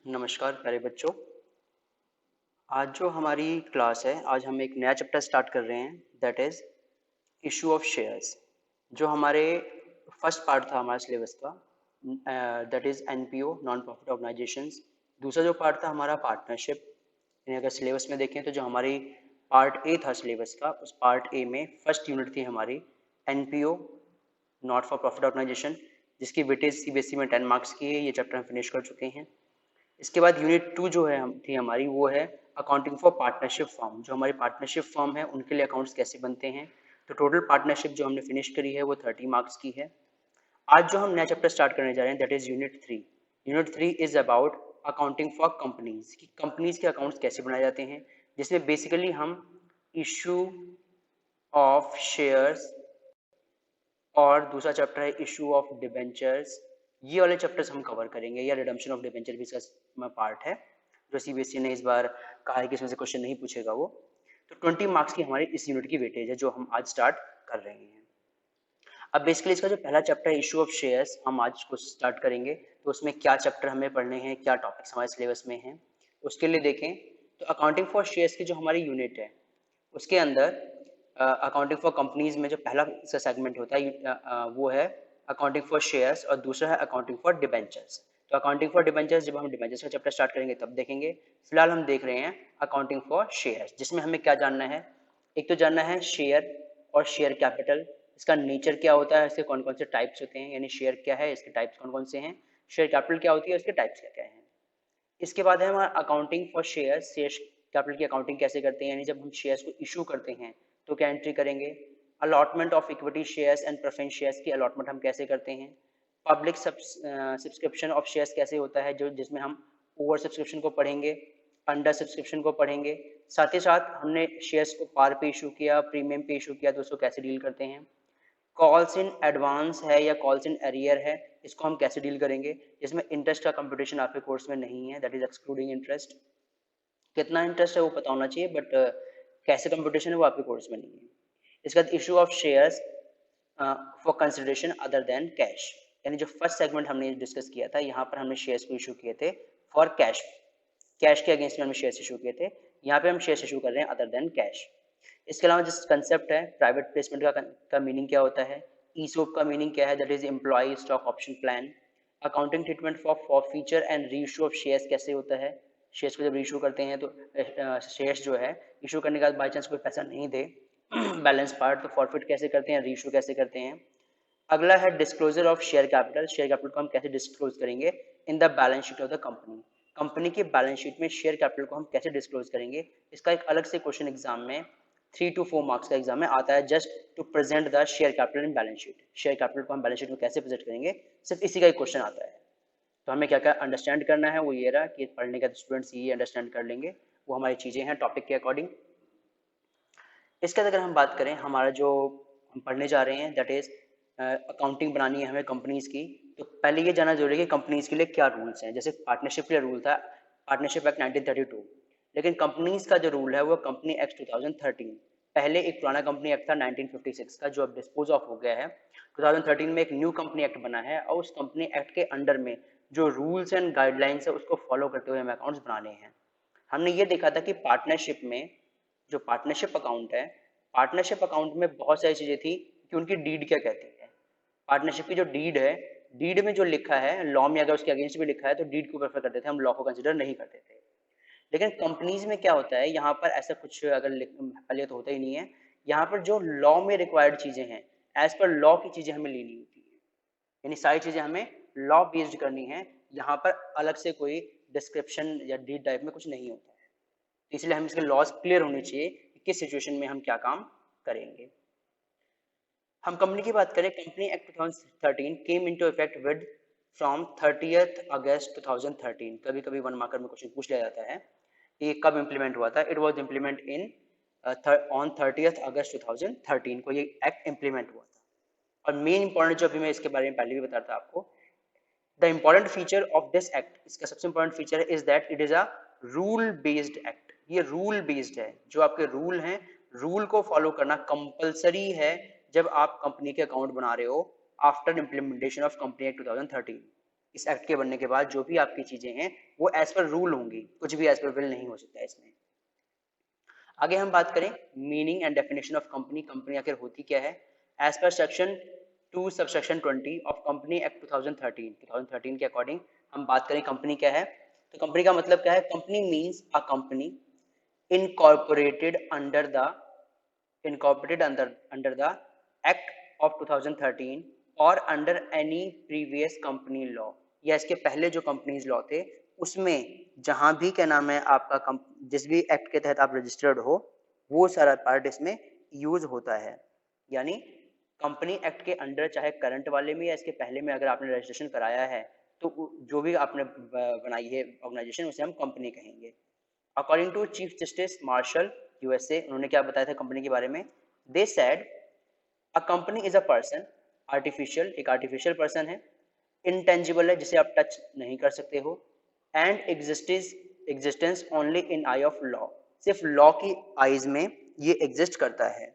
नमस्कार प्यारे बच्चों। आज जो हमारी क्लास है, आज हम एक नया चैप्टर स्टार्ट कर रहे हैं, that is issue of shares. जो हमारे फर्स्ट पार्ट था हमारे सिलेबस का, that is NPO, non profit organisations. दूसरा जो पार्ट था हमारा पार्टनरशिप। अगर सिलेबस में देखें तो जो हमारी पार्ट ए था सिलेबस का, उस पार्ट ए में फर्स्ट यूनिट थी हमारी NPO, not for profit organisation, जिसकी वेटेज सीबीएसई में 10 मार्क्स की है। ये चैप्टर हम फिनिश कर चुके हैं। इसके बाद यूनिट 2 जो है थी हमारी, वो है अकाउंटिंग फॉर पार्टनरशिप फॉर्म। जो हमारी पार्टनरशिप फॉर्म है उनके लिए अकाउंट्स कैसे बनते हैं। तो टोटल पार्टनरशिप जो हमने फिनिश करी है वो 30 मार्क्स की है। आज जो हम नया चैप्टर स्टार्ट करने जा रहे हैं, that is unit 3। Unit 3 is about accounting for companies, कि कंपनीज के अकाउंट्स कैसे बनाए जाते हैं, जिसमें बेसिकली हम इशू ऑफ शेयर्स और दूसरा चैप्टर है इशू ऑफ डिबेंचर्स। ये वाले चैप्टर्स हम कवर करेंगे, या रिडम्पशन ऑफ डिबेंचर भी इसका पार्ट है, जो सीबीएसई ने इस बार कहा है कि इसमें से क्वेश्चन नहीं पूछेगा वो। तो 20 मार्क्स की हमारी इस यूनिट की वेटेज है, जो हम आज स्टार्ट कर रहे हैं। अब बेसिकली इसका जो पहला चैप्टर है इशू ऑफ शेयर्स, हम आज को स्टार्ट करेंगे। तो उसमें क्या चैप्टर हमें पढ़ने हैं, क्या टॉपिक्स हमारे सिलेबस में हैं, उसके लिए देखें तो अकाउंटिंग फॉर शेयर्स की जो हमारी यूनिट है, उसके अंदर अकाउंटिंग फॉर कंपनीज में जो पहला इसका सेगमेंट होता है वो है अकाउंटिंग फॉर शेयर्स, और दूसरा है अकाउंटिंग फॉर डिबेंचर्स। तो अकाउंटिंग फॉर डिबेंचर्स जब हम डिबेंचर्स का चैप्टर स्टार्ट करेंगे तब देखेंगे। फिलहाल हम देख रहे हैं अकाउंटिंग फॉर शेयर्स, जिसमें हमें क्या जानना है। एक तो जानना है शेयर और शेयर कैपिटल, इसका नेचर क्या होता है, इसके कौन कौन से टाइप्स होते हैं, यानी शेयर क्या है, इसके टाइप्स कौन कौन से हैं, शेयर कैपिटल क्या होती है, इसके टाइप्स क्या क्या हैं। इसके बाद है हमारा accounting for shares, share capital की अकाउंटिंग कैसे करते हैं, यानी जब हम शेयर्स को इशू करते हैं तो क्या एंट्री करेंगे। Allotment of equity shares and preference shares की अलॉटमेंट हम कैसे करते हैं। पब्लिक सब्सक्रिप्शन ऑफ शेयर्स कैसे होता है, जो जिसमें हम ओवर सब्सक्रिप्शन को पढ़ेंगे, अंडर सब्सक्रिप्शन को पढ़ेंगे। साथ ही साथ हमने शेयर्स को पार पे इशू किया, प्रीमियम पे इशू किया, तो उसको कैसे डील करते हैं। कॉल्स इन एडवांस है या कॉल्स इन एरियर है, इसको हम कैसे डील करेंगे। इसमें इंटरेस्ट का कंपटीशन आपके कोर्स में नहीं है, दैट इज एक्सक्लूडिंग इंटरेस्ट। कितना इंटरेस्ट है वो पता होना चाहिए, बट कैसे कंपटीशन है वो आपके कोर्स में नहीं है। इसके बाद issue of shares for consideration other than cash, यानी जो फर्स्ट सेगमेंट हमने डिस्कस किया था, यहाँ पर हमने शेयर्स को इशू किए थे फॉर कैश, कैश के अगेंस्ट में हमने शेयर्स इशू किए थे। यहाँ पे हम शेयर्स इशू कर रहे हैं अदर देन कैश। इसके अलावा जिस कंसेप्ट है प्राइवेट प्लेसमेंट का मीनिंग क्या होता है, ईसोप का मीनिंग क्या है, that is employee stock option plan. Accounting treatment for feature and reissue of shares कैसे होता है, शेयर्स को जब रीइशू करते हैं तो शेयर्स जो है इशू करने के बाद बाई चांस कोई पैसा नहीं दे बैलेंस पार्ट, तो फॉरफिट कैसे करते हैं, रीइशू कैसे करते हैं। अगला है disclosure of share capital, share capital को हम कैसे डिस्क्लोज करेंगे in the balance sheet of the company, company की बैलेंस शीट में शेयर कैपिटल को हम कैसे डिस्क्लोज करेंगे। इसका एक अलग से क्वेश्चन एग्जाम में 3 to 4 मार्क्स का एग्जाम में आता है, just to present the share capital in balance sheet. Share capital को हम बैलेंस शीट में कैसे प्रेजेंट करेंगे, सिर्फ इसी का एक क्वेश्चन आता है। तो हमें क्या क्या अंडरस्टैंड करना है, वो ये रहा कि पढ़ने का स्टूडेंट्स ये अंडरस्टैंड कर लेंगे, वो हमारी चीज़ें हैं टॉपिक के अकॉर्डिंग। इसके बाद अगर हम बात करें, हमारा जो हम पढ़ने जा रहे हैं दैट इज अकाउंटिंग बनानी है हमें कंपनीज की। तो पहले ये जानना जरूरी है कि कंपनीज के लिए क्या रूल्स हैं। जैसे पार्टनरशिप के लिए रूल था पार्टनरशिप एक्ट 1932, लेकिन कंपनीज का जो रूल है वो कंपनी एक्ट 2013। पहले एक पुराना कंपनी एक्ट था 1956 का, जो अब डिस्पोज ऑफ हो गया है। 2013 में एक न्यू कंपनी एक्ट बना है, और उस कंपनी एक्ट के अंडर में जो रूल्स एंड गाइडलाइंस है उसको फॉलो करते हुए हमें अकाउंट्स बनाने हैं। हमने ये देखा था कि पार्टनरशिप में जो पार्टनरशिप अकाउंट है, पार्टनरशिप अकाउंट में बहुत सारी चीजें थी कि उनकी डीड क्या कहती है। पार्टनरशिप की जो डीड है, डीड में जो लिखा है लॉ में, अगर उसके अगेंस्ट भी लिखा है तो डीड को प्रेफर करते थे हम, लॉ को कंसिडर नहीं करते थे। लेकिन कंपनीज में क्या होता है, यहाँ पर ऐसा कुछ अगर पहले तो होता ही नहीं है। यहाँ पर जो लॉ में रिक्वायर्ड चीजें हैं, एज पर लॉ की चीजें हमें लेनी होती है, यानी सारी चीजें हमें लॉ बेस्ड करनी है। यहाँ पर अलग से कोई डिस्क्रिप्शन या डीड टाइप में कुछ नहीं होता है। इसलिए हम इसके लॉज क्लियर होने चाहिए कि किस सिचुएशन में हम क्या काम करेंगे। हम कंपनी की बात करें, company act 2013 came into effect with from 30th अगस्त 2013। कभी कभी 1 मार्कर में क्वेश्चन पूछ लिया जाता है ये कब इंप्लीमेंट हुआ था। It was implement in on 30th अगस्त 2013 को ये एक्ट इंप्लीमेंट हुआ था। और मेन इंपॉर्टेंट जो अभी मैं इसके बारे में पहले भी बता था आपको, the important feature of this act, इसका सबसे इंपॉर्टेंट फीचर है is that it is a rule based act. ये रूल बेस्ड है, जो आपके रूल हैं, रूल को फॉलो करना कंपलसरी है जब आप कंपनी के अकाउंट बना रहे हो after implementation of company act 2013। इस एक्ट के बनने के बाद जो भी आपकी चीजें हैं वो एज पर रूल होंगी, कुछ भी एज पर विल नहीं हो सकता है इसमें। आगे हम बात करें meaning and definition of company, company आखिर होती क्या है। As per section 2 subsection 20 of company act 2013 के अकॉर्डिंग हम बात करें कंपनी क्या है, तो कंपनी का मतलब क्या है। Company means a company incorporated under the Act of 2013 और under any previous company law, या इसके पहले जो कंपनीज लॉ थे उसमें जहां भी क्या नाम है आपका जिस भी एक्ट के तहत आप रजिस्टर्ड हो वो सारा पार्ट इसमें यूज होता है। यानी कंपनी एक्ट के अंडर चाहे करंट वाले में या इसके पहले में अगर आपने रजिस्ट्रेशन कराया है तो जो भी आपने बनाई है ऑर्गेनाइजेशन उसे हम कंपनी कहेंगे। According to chief justice Marshall USA, उन्होंने क्या बताया था कंपनी के बारे में। They said a company is a person, artificial, एक आर्टिफिशियल पर्सन है, इंटेंजिबल है जिसे आप टच नहीं कर सकते हो, and existence only in eye of law, सिर्फ लॉ की आईज में ये एग्जिस्ट करता है।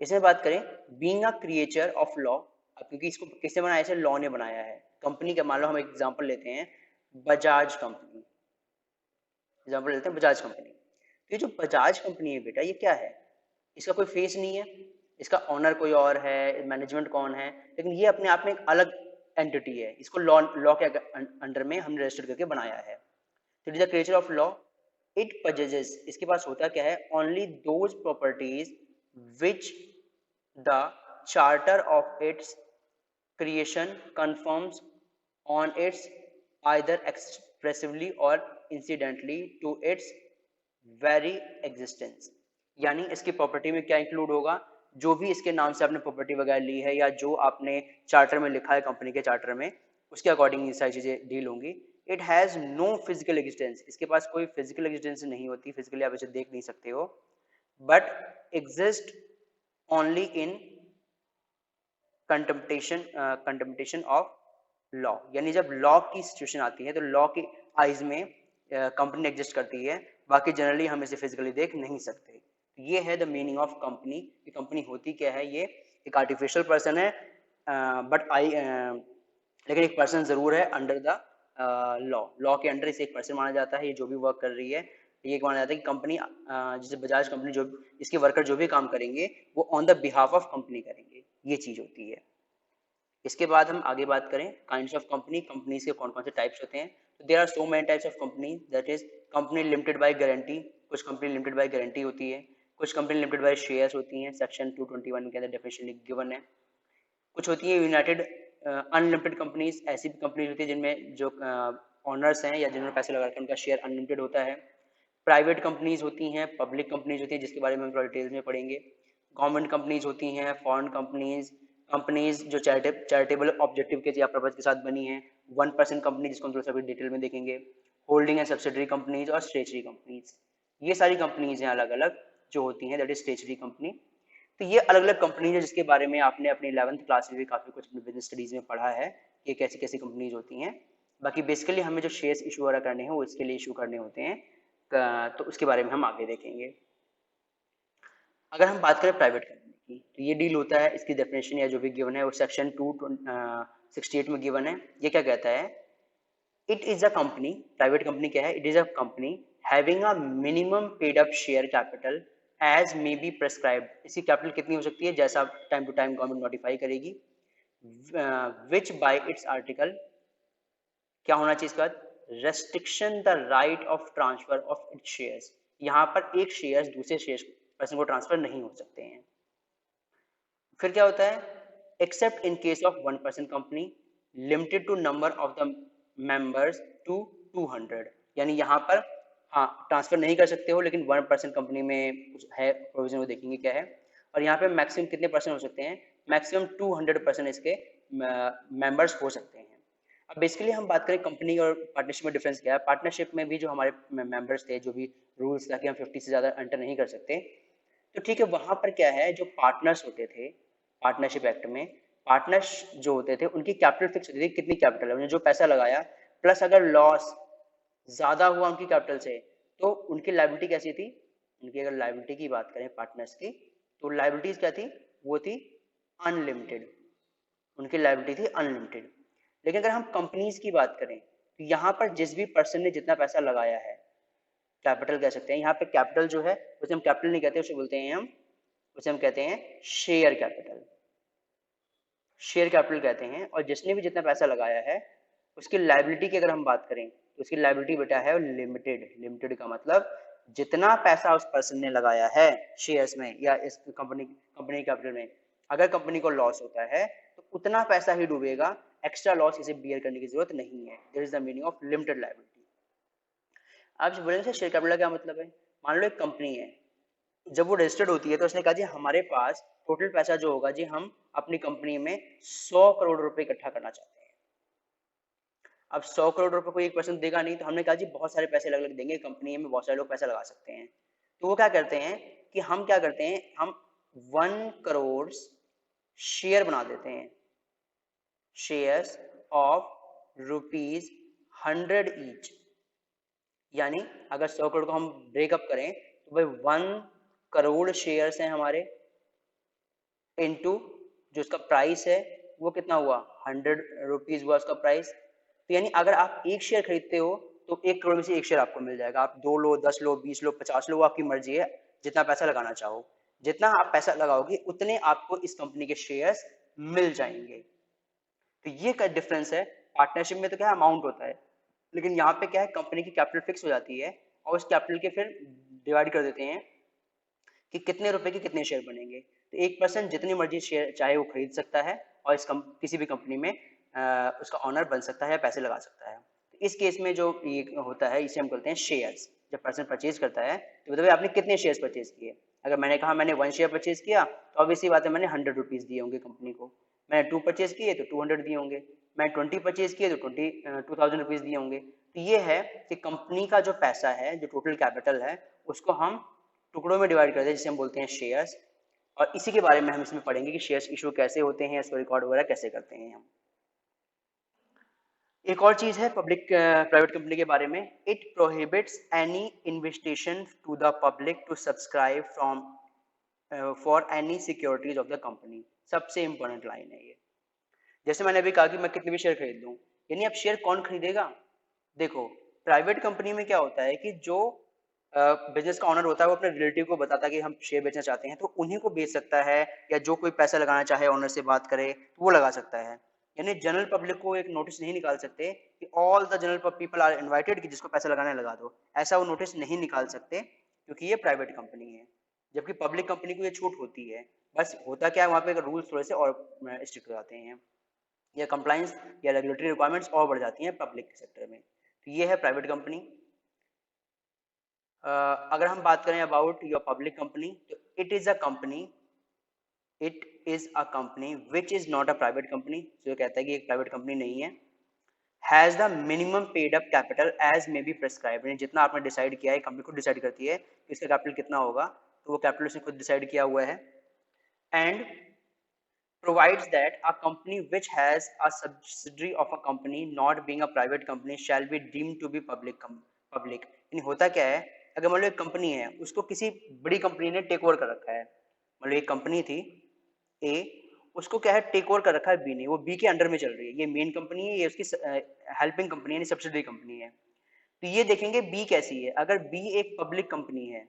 इसमें बात करें being a creature of law, क्योंकि इसको किसने बनाया, इसे लॉ ने बनाया है। कंपनी का मान लो हम एग्जांपल लेते हैं बजाज कंपनी, एग्जांपल लेते हैं बजाज कंपनी। तो ये जो बजाज कंपनी है बेटा ये क्या है, इसका कोई फेस नहीं है, इसका ऑनर कोई और है, मैनेजमेंट कौन है, लेकिन ये अपने आप में एक अलग एंटिटी है, इसको लॉ के अंडर में हमने रजिस्टर करके बनाया है। तो it is the creature of law, it possesses, इसके पास होता क्या है, only those properties which the charter of its creation confirms on its either expressively or incidentally to its very existence। यानी इसकी प्रॉपर्टी में क्या इंक्लूड होगा, जो भी इसके नाम से आपने प्रॉपर्टी वगैरह ली है या जो आपने चार्टर में लिखा है कंपनी के चार्टर में उसके अकॉर्डिंग ये सारी चीजें डील होंगी। It has no physical existence, इसके पास कोई फिजिकल एग्जिस्टेंस नहीं होती, फिजिकली आप इसे देख नहीं सकते हो, but exist only in contemplation of law, यानी जब लॉ की सिचुएशन आती है तो लॉ की आइज में कंपनी एग्जिस्ट करती है, बाकी जनरली हम इसे फिजिकली देख नहीं सकते। ये है the meaning of company. Company होती क्या है, ये एक आर्टिफिशियल पर्सन है बट लेकिन एक पर्सन जरूर है अंडर द लॉ के अंडर इसे एक पर्सन माना जाता है, ये जो भी वर्क कर रही है ये माना जाता है कि कंपनी जैसे बजाज कंपनी जो इसके वर्कर जो भी काम करेंगे वो on the behalf of company करेंगे, ये चीज होती है। इसके बाद हम आगे बात करें काइंड्स ऑफ कंपनी, कंपनीज के कौन कौन से टाइप्स होते हैं। तो there are so many types of company, that is company limited by guarantee, कुछ कंपनी लिमिटेड बाय गारंटी होती है, कुछ कंपनी लिमिटेड बाय शेयर्स होती हैं, सेक्शन 221 के अंदर डेफिनेशन गिवन है। कुछ होती है यूनाइटेड अनलिमिटेड कंपनीज, ऐसी भी कंपनीज होती है जिनमें जो ऑनर्स हैं या जिन्होंने पैसे लगा रखे उनका शेयर अनलिमिटेड होता है। प्राइवेट कंपनीज होती हैं, पब्लिक कंपनीज होती हैं जिसके बारे में हम थोड़ा डिटेल्स में पढ़ेंगे। गवर्नमेंट कंपनीज होती हैं, फॉरेन कंपनीज, कंपनीज जो चैरिटेबल ऑब्जेक्टिव के या पर्पज के साथ बनी है, 1% कंपनी जिसको हम थोड़ा सा डिटेल में देखेंगे, होल्डिंग एंड सब्सिडरी कंपनीज और स्टेशनरी कंपनीज, ये सारी कंपनीज हैं अलग अलग जो होती हैं, दैट इज स्टेशनरी कंपनी। तो ये अलग अलग कंपनीज है जिसके बारे में आपने अपनी 11th क्लास में भी काफी कुछ बिजनेस स्टडीज में पढ़ा है कि कैसी कैसी कंपनीज होती हैं। बाकी बेसिकली हमें जो शेयर्स इशू वगैरह करने हैं वो इसके लिए इशू करने होते हैं, तो उसके बारे में हम आगे देखेंगे। अगर हम बात करें प्राइवेट कंपनी की तो ये डील होता है, इसकी डेफिनेशन या जो भी गिवन है वो सेक्शन 268 में गिवन है। ये क्या कहता है, it is a company, private company क्या है, it is a company having a minimum paid up share capital as may be prescribed, इसकी कैपिटल कितनी हो सकती है जैसा time to time government notify करेगी, विच बाय इट्स आर्टिकल, क्या होना चाहिए इसके बाद, restriction the right of transfer of its shares, यहाँ पर एक शेयर्स दूसरे शेयर्स पर्सन को ट्रांसफर नहीं हो सकते हैं। फिर क्या होता है, except in case of 1% company limited to number of the members to 200, यानी यहाँ पर हाँ ट्रांसफर नहीं कर सकते हो लेकिन 1% कंपनी में कुछ है प्रोविजन, वो देखेंगे क्या है। और यहाँ पे मैक्सिमम कितने परसेंट हो सकते हैं, मैक्सिमम 200% इसके मेंबर्स हो सकते हैं। अब बेसिकली हम बात करें कंपनी और पार्टनरशिप में डिफरेंस क्या है। पार्टनरशिप में भी जो हमारे मेंबर्स थे, जो भी रूल्स था कि हम 50 से ज़्यादा एंटर नहीं कर सकते, तो ठीक है वहाँ पर क्या है, जो पार्टनर्स होते थे पार्टनरशिप एक्ट में, पार्टनर्स जो होते थे उनकी कैपिटल फिक्स होती थी, कितनी कैपिटल है, उन्होंने जो पैसा लगाया प्लस अगर लॉस ज़्यादा हुआ उनकी कैपिटल से तो उनकी लायबिलिटी कैसी थी, उनकी अगर लायबिलिटी की बात करें पार्टनर्स की तो लायबिलिटीज क्या थी, वो थी अनलिमिटेड, उनकी लायबिलिटी थी अनलिमिटेड। लेकिन अगर हम कंपनीज की बात करें तो यहाँ पर जिस भी पर्सन ने जितना पैसा लगाया है, कैपिटल कह सकते हैं, यहाँ पे कैपिटल जो है उसे हम कैपिटल नहीं कहते, उसे हम कहते हैं शेयर कैपिटल, शेयर कैपिटल कहते हैं। और जिसने भी जितना पैसा लगाया है उसकी लायबिलिटी की अगर हम बात करें तो उसकी लायबिलिटी बेटा है लिमिटेड। लिमिटेड का मतलब जितना पैसा उस पर्सन ने लगाया है शेयर्स में या इस कंपनी कैपिटल में, अगर कंपनी को लॉस होता है तो उतना पैसा ही डूबेगा, एक्स्ट्रा लॉस इसे बियर करने की जरूरत नहीं है। This is the meaning of limited liability. आप जो बोलेंगे शेयर कैपिटल का क्या मतलब है, मान लो एक कंपनी है, जब वो रजिस्टर्ड होती है तो उसने कहा जी हमारे पास टोटल पैसा जो होगा जी हम अपनी कंपनी में 100 करोड़ रुपए इकट्ठा करना चाहते हैं। अब 100 करोड़ रुपए को 1% देगा नहीं, तो हमने कहा जी बहुत सारे पैसे अलग अलग देंगे, कंपनी में बहुत सारे लोग पैसा लगा सकते हैं। तो वो क्या करते हैं कि हम क्या करते हैं, हम 1 करोड़ शेयर बना देते हैं, शेयर्स ऑफ ₹100 ईच। यानी अगर 100 करोड़ को हम ब्रेकअप करें तो भाई 1 करोड़ शेयर्स हैं हमारे, इनटू जो उसका प्राइस है वो कितना हुआ, ₹100 हुआ उसका प्राइस। तो यानी अगर आप एक शेयर खरीदते हो तो 1 करोड़ में से एक शेयर आपको मिल जाएगा। आप 2 लो, 10 लो, 20 लो, 50 लो, आपकी मर्जी है जितना पैसा लगाना चाहो। जितना आप पैसा लगाओगे उतने आपको इस कंपनी के शेयर्स मिल जाएंगे। तो ये क्या डिफरेंस है, पार्टनरशिप में तो क्या अमाउंट होता है, लेकिन यहाँ पे क्या है, कंपनी की कैपिटल फिक्स हो जाती है और उस कैपिटल के फिर डिवाइड कर देते हैं कि कितने रुपए के कितने शेयर बनेंगे। तो एक पर्सन जितनी मर्जी शेयर चाहे वो खरीद सकता है और किसी भी कंपनी में उसका ऑनर बन सकता है, पैसे लगा सकता है। तो इस केस में जो ये होता है इसे हम कहते हैं शेयर्स। जब पर्सन परचेज करता है तो बताइए आपने कितने शेयर्स परचेज किए। अगर मैंने कहा मैंने 1 शेयर परचेज किया तो अब इसी बात है मैंने ₹100 दिए होंगे कंपनी को। मैंने 2 परचेज किए तो 200 दिए होंगे। मैं 20 परचेज किए तो 2000 दिए होंगे। तो ये है कि कंपनी का जो पैसा है, जो टोटल कैपिटल है, उसको हम टुकड़ों में डिवाइड करते हैं जिसे हम बोलते हैं शेयर्स। और इसी के बारे में हम इसमें पढ़ेंगे कि शेयर्स इशू कैसे होते हैं, इसको रिकॉर्ड वगैरह कैसे करते हैं हम। एक और चीज है पब्लिक प्राइवेट कंपनी के बारे में, it prohibits any investigation to the public to subscribe from for any securities of the company. सबसे इंपॉर्टेंट लाइन है ये। जैसे मैंने अभी कहा कि मैं कितने भी शेयर खरीद लूं, यानी अब शेयर कौन खरीदेगा। देखो प्राइवेट कंपनी में क्या होता है कि जो बिजनेस का ऑनर होता है वो अपने रिलेटिव को बताता है कि हम शेयर बेचना चाहते हैं, तो उन्हीं को बेच सकता है, या जो कोई पैसा लगाना चाहे ऑनर से बात करे तो वो लगा सकता है। यानी जनरल पब्लिक को एक नोटिस नहीं निकाल सकते कि all the general people are invited कि जिसको पैसा लगाना है लगा दो, ऐसा वो नोटिस नहीं निकाल सकते क्योंकि ये प्राइवेट कंपनी है। जबकि पब्लिक कंपनी को ये छूट होती है। बस होता क्या है वहाँ पे रूल्स थोड़े से और स्ट्रिक्ट हो जाते हैं, या कंप्लाइंस या रेगुलेटरी रिक्वायरमेंट्स और बढ़ जाती हैं पब्लिक सेक्टर में। तो ये है प्राइवेट कंपनी। अगर हम बात करें अबाउट योर पब्लिक कंपनी, तो it is a company which is not a private company. जो कहता है कि एक प्राइवेट कंपनी नहीं है। Has the minimum paid up capital as may be prescribe, जितना आपने डिसाइड किया है, कंपनी खुद डिसाइड करती है कि इसका कैपिटल कितना होगा, तो वो कैपिटल उसने खुद डिसाइड किया हुआ है। And provides that a company which has a subsidiary of a company not being a private company shall be deemed to be public। यानी होता क्या है, अगर मान लो एक कंपनी है उसको किसी बड़ी कंपनी ने टेक ओवर कर रखा है, मान लो एक कंपनी थी ए, उसको क्या है टेक ओवर कर रखा है बी ने, वो बी के अंडर में चल रही है, ये मेन कंपनी है, ये उसकी हेल्पिंग कंपनी है, सब्सिडरी कंपनी है। तो ये देखेंगे बी कैसी है, अगर बी एक पब्लिक कंपनी है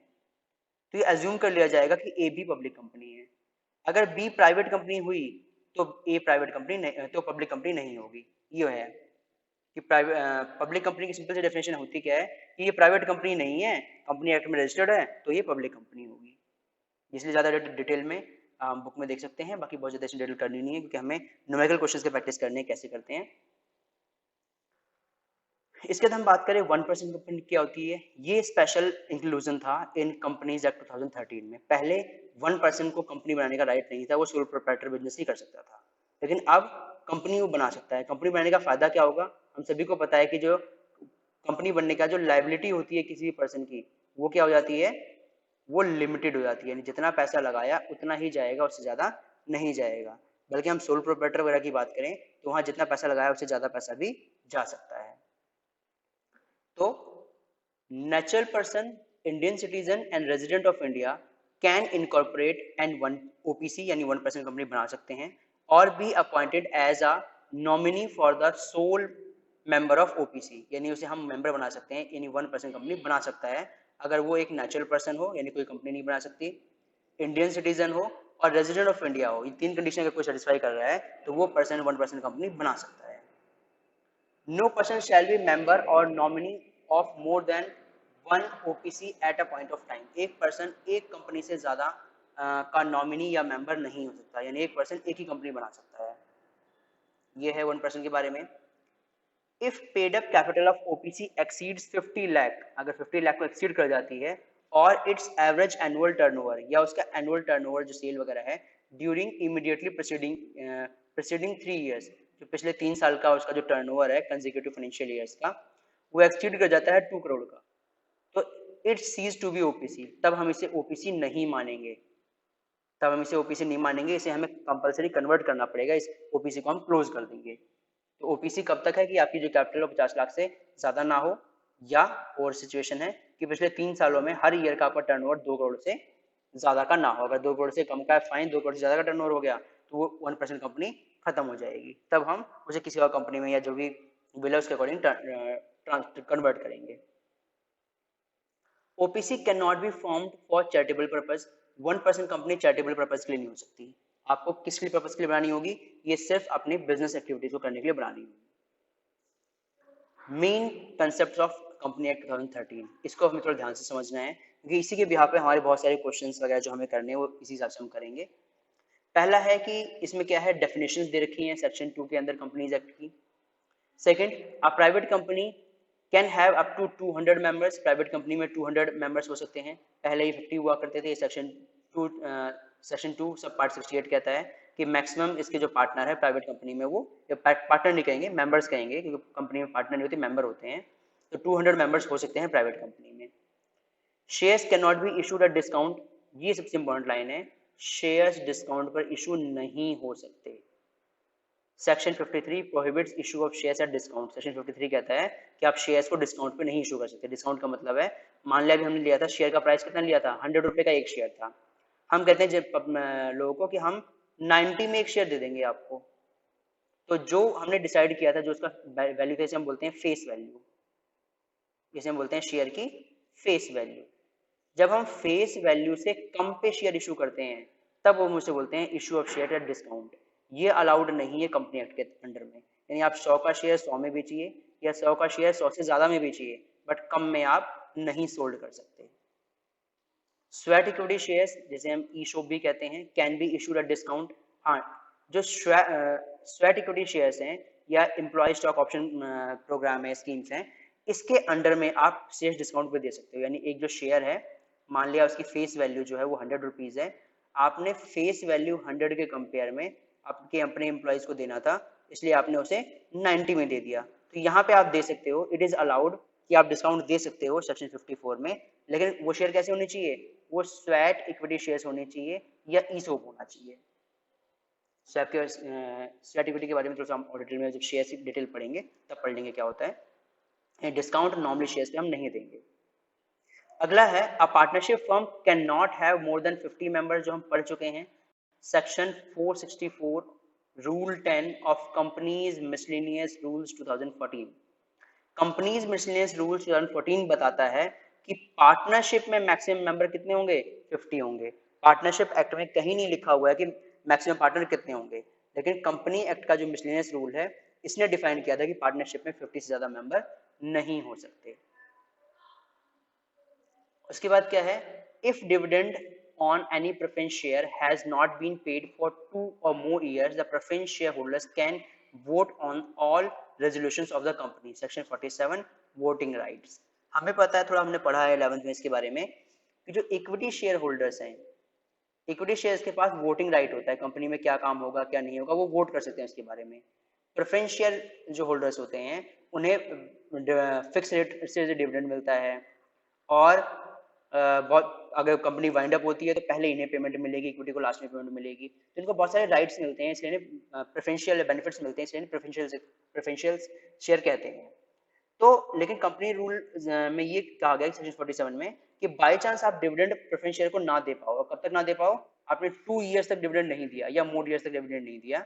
तो ये अज्यूम कर लिया जाएगा कि ए भी पब्लिक कंपनी है। अगर बी प्राइवेट कंपनी हुई तो ए प्राइवेट कंपनी नहीं, तो पब्लिक कंपनी नहीं होगी। ये है कि प्राइवेट पब्लिक कंपनी की सिंपल सी डेफिनेशन होती क्या है कि ये प्राइवेट कंपनी नहीं है, कंपनी एक्ट में रजिस्टर्ड है, तो ये पब्लिक कंपनी होगी। इसलिए ज़्यादा डिटेल में बुक में देख सकते हैं, बाकी बहुत ज़्यादा डिटेल करनी नहीं है क्योंकि हमें न्यूमेरिकल क्वेश्चंस के प्रैक्टिस करने कैसे करते हैं। इसके बाद हम बात करें 1% कंपनी क्या होती है। ये स्पेशल इंक्लूजन था इन कंपनीज एक्ट 2013 में। पहले 1% को कंपनी बनाने का राइट नहीं था, वो सोल प्रोप्राइटर बिजनेस ही कर सकता था, लेकिन अब कंपनी वो बना सकता है। कंपनी बनाने का फायदा क्या होगा, हम सभी को पता है कि जो कंपनी बनने का जो लायबिलिटी होती है किसी भी पर्सन की, वो क्या हो जाती है, वो लिमिटेड हो जाती है। यानी जितना पैसा लगाया उतना ही जाएगा, उससे ज़्यादा नहीं जाएगा। बल्कि हम सोल प्रोप्राइटर वगैरह की बात करें तो वहाँ जितना पैसा लगाया उससे ज़्यादा पैसा भी जा सकता है। तो natural person, Indian citizen and resident of India can incorporate and 1 OPC यानी 1% कंपनी बना सकते हैं, और be appointed as a nominee for the sole member of OPC, यानी उसे हम मेंबर बना सकते हैं, यानी 1% कंपनी बना सकता है अगर वो एक नेचुरल पर्सन हो, यानी कोई कंपनी नहीं बना सकती, इंडियन सिटीजन हो और रेजिडेंट ऑफ इंडिया हो। ये तीन कंडीशन अगर कोई सेटिस्फाई कर रहा है तो वो पर्सन 1% कंपनी बना सकता है। No person shall be member और nominee of more than one OPC at a point of time. एक पर्सन एक कंपनी से ज्यादा का नॉमिनी या मेंबर नहीं हो सकता, यानी एक पर्सन एक ही कंपनी बना सकता है। ये है 1% के बारे में। If paid up capital of OPC exceeds 50 lakh, अगर 50 लाख को एक्सीड कर जाती है, और इट्स एवरेज एनुअल टर्नओवर, या उसका एनुअल टर्नओवर जो सेल वगैरह है ड्यूरिंग इमीडिएटली प्रीसीडिंग 3 इयर्स, जो पिछले 3 साल का उसका जो टर्नओवर है कंसेक्यूटिव फाइनेंशियल ईयर्स का, वो एक्सीड कर जाता है 2 करोड़ का, तो it ceases to be OPC, तब हम इसे ओपीसी नहीं मानेंगे। तब हम इसे ओपीसी नहीं मानेंगे, इसे हमें कंपलसरी कन्वर्ट करना पड़ेगा, इस ओपीसी को हम क्लोज कर देंगे। तो ओपीसी कब तक है कि आपकी जो कैपिटल 50 लाख से ज्यादा ना हो, या और सिचुएशन है कि पिछले 3 सालों में हर ईयर का आपका टर्नओवर 2 करोड़ से ज्यादा का ना हो। अगर 2 करोड़ से कम का है फाइन, 2 करोड़ से ज्यादा का टर्नओवर हो गया तो वो 1% कंपनी खत्म हो जाएगी, तब हम उसे किसी और कंपनी में या जो भी बिल है उसके अकॉर्डिंग कन्वर्ट करेंगे। OPC can not be formed for charitable purpose. 1% company charitable purpose के लिए नहीं हो सकती। आपको किस लिए पर्पज के लिए बनानी होगी? ये सिर्फ अपने बिजनेस एक्टिविटीज को करने के लिए बनानी होगी। Main concept of company act 2013, इसको हमें थोड़ा ध्यान से समझना है क्योंकि इसी के बिहार पे हमारे बहुत सारे क्वेश्चंस वगैरह जो हमें करने हैं वो इसी हिसाब से हम करेंगे। पहला है कि इसमें क्या है, डेफिनेशंस दे रखी हैं सेक्शन 2 के अंदर कंपनीज एक्ट की। Second, a private company can have up to 200 members, private company में 200 मेंबर्स हो सकते हैं। पहले ही 50 हुआ करते थे। सेक्शन 2 सब पार्ट 68 कहता है कि मैक्सिमम इसके जो पार्टनर है प्राइवेट कंपनी में, वो पार्टनर नहीं कहेंगे, मेंबर्स कहेंगे, क्योंकि कंपनी में पार्टनर नहीं होते, मेंबर होते हैं, तो 200 मेंबर्स हो सकते हैं प्राइवेट कंपनी में। Shares can not be issued at discount, ये सबसे इंपॉर्टेंट लाइन है, शेयर्स डिस्काउंट पर इशू नहीं हो सकते। Section 53 prohibits issue of shares at discount. Section 53 कहता है कि आप शेयर्स को डिस्काउंट पे नहीं इशू कर सकते। डिस्काउंट का मतलब है, मान लिया भी हमने लिया था, शेयर का प्राइस कितना लिया था, 100 रुपए का एक शेयर था, हम कहते हैं जब लोगों को कि हम 90 में एक शेयर दे देंगे आपको, तो जो हमने डिसाइड किया था, जो उसका वैल्यू था, इसे हम बोलते हैं फेस वैल्यू, जिसे हम बोलते हैं शेयर की फेस वैल्यू। जब हम फेस वैल्यू से कम पे शेयर इशू करते हैं तब वो मुझसे बोलते हैं issue of share at discount. ये अलाउड नहीं है कंपनी एक्ट के अंडर में, यानी आप 100 का शेयर 100 में बेचिए या 100 का शेयर 100 से ज्यादा में बेचिए, बट कम में आप नहीं सोल्ड कर सकते। स्वेट इक्विटी शेयर्स, जैसे हम ई शॉप भी कहते हैं, can be issued at discount. हाँ, जो स्वेट इक्विटी शेयर्स हैं या एम्प्लॉय स्टॉक ऑप्शन प्रोग्राम है, स्कीम्स हैं, इसके अंडर में आप शेयर डिस्काउंट पे दे सकते हो। यानी एक जो शेयर है, मान लिया उसकी फेस वैल्यू जो है वो 100 रुपीज है, आपने फेस वैल्यू 100 के कंपेयर में आपके अपने एम्प्लॉयज को देना था, इसलिए आपने उसे 90 में दे दिया, तो यहाँ पे आप दे सकते हो, इट इज अलाउड कि आप डिस्काउंट दे सकते हो सेक्शन 54 में। लेकिन वो शेयर कैसे होने चाहिए, वो स्वेट इक्विटी शेयर्स होने चाहिए या ईसोप होना चाहिए। स्वेट इक्विटी के बारे में थोड़ा सा हम डिटेल में जब शेयर की डिटेल पढ़ेंगे तब पढ़ लेंगे क्या होता है। डिस्काउंट नॉर्मली शेयर्स पे हम नहीं देंगे। अगला है, a partnership firm can not have more than 50 members, जो हम पढ़ चुके हैं, section 464 rule 10 of companies miscellaneous rules 2014। Companies miscellaneous rules 2014 बताता है कि पार्टनरशिप में मैक्सिमम मेंबर कितने होंगे, 50 होंगे। पार्टनरशिप एक्ट में कहीं नहीं लिखा हुआ है कि मैक्सिमम पार्टनर कितने होंगे, लेकिन कंपनी एक्ट का जो मिसलेनियस रूल है इसने डिफाइन किया था कि पार्टनरशिप में 50 से ज्यादा मेंबर नहीं हो सकते। उसके बाद क्या है, if dividend on any preference share has not been paid for 2 or more years, the preference shareholders can vote on all resolutions of the company। Section 47 voting rights. हमें पता है, थोड़ा हमने पढ़ा है 11th में इसके बारे में, कि जो इक्विटी शेयर होल्डर्स हैं, इक्विटी शेयर्स के पास वोटिंग राइट होता है, कंपनी में क्या काम होगा क्या नहीं होगा वो वोट कर सकते हैं उसके बारे में। प्रेफरेंस शेयर जो होल्डर्स होते हैं उन्हें फिक्स रेट से डिविडेंड मिलता है, और बहुत अगर कंपनी वाइंड अप होती है तो पहले इन्हें पेमेंट मिलेगी, इक्विटी को लास्ट में पेमेंट मिलेगी, तो इनको बहुत सारे राइट्स मिलते हैं, इसलिए प्रेफरेंशियल बेनिफिट्स मिलते हैं, इसलिए प्रेफरेंशियल शेयर कहते हैं। तो लेकिन कंपनी रूल में ये कहा गया सेक्शन 47 में कि बाय चांस आप डिविडेंड प्रेफरेंस शेयर को ना दे पाओ, कब तक ना दे पाओ, आपने 2 इयर्स तक डिविडेंड नहीं दिया या मोर इयर्स तक डिविडेंड नहीं दिया,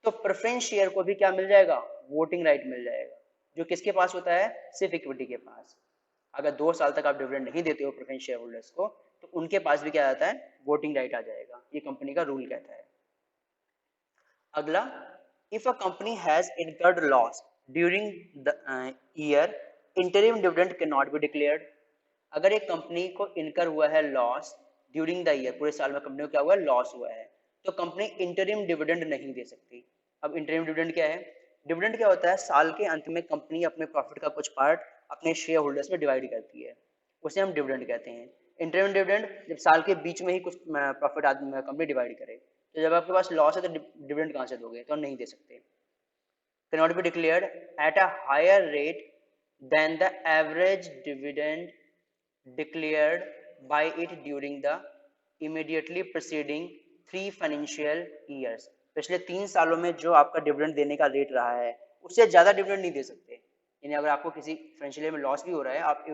तो प्रेफरेंस शेयर को भी क्या मिल जाएगा, वोटिंग राइट मिल जाएगा, जो किसके पास होता है, सिर्फ इक्विटी के पास। अगर 2 साल तक आप डिविडेंड नहीं देते हो प्रेफरेंस शेयर होल्डर्स को, तो उनके पास भी क्या आता है, वोटिंग राइट आ जाएगा, ये कंपनी का रूल कहता है। अगला, if a company has incurred loss during the year, interim dividend can not be declared. अगर एक कंपनी को इनकर हुआ है लॉस ड्यूरिंग द ईयर, पूरे साल में कंपनी को क्या हुआ है, लॉस हुआ है, तो कंपनी इंटरिम डिविडेंड नहीं दे सकती। अब इंटरिम डिविडेंड क्या है, डिविडेंड क्या होता है, साल के अंत में कंपनी अपने प्रॉफिट का कुछ पार्ट अपने शेयर होल्डर्स में डिवाइड करती है, उसे हम डिविडेंड कहते हैं। इंटरिम डिविडेंड जब साल के बीच में ही कुछ प्रॉफिट कंपनी डिवाइड करे, तो जब आपके पास लॉस है तो डिविडेंड कहाँ से दोगे, तो नहीं दे सकते। Can not be declared at a higher rate than the average dividend declared by it during the immediately preceding 3 financial years। पिछले 3 सालों में जो आपका डिविडेंड देने का रेट रहा है, उससे ज़्यादा डिविडेंड नहीं दे सकते। यानी अगर आपको किसी फाइनेंशियल ईयर में लॉस भी हो रहा है, आप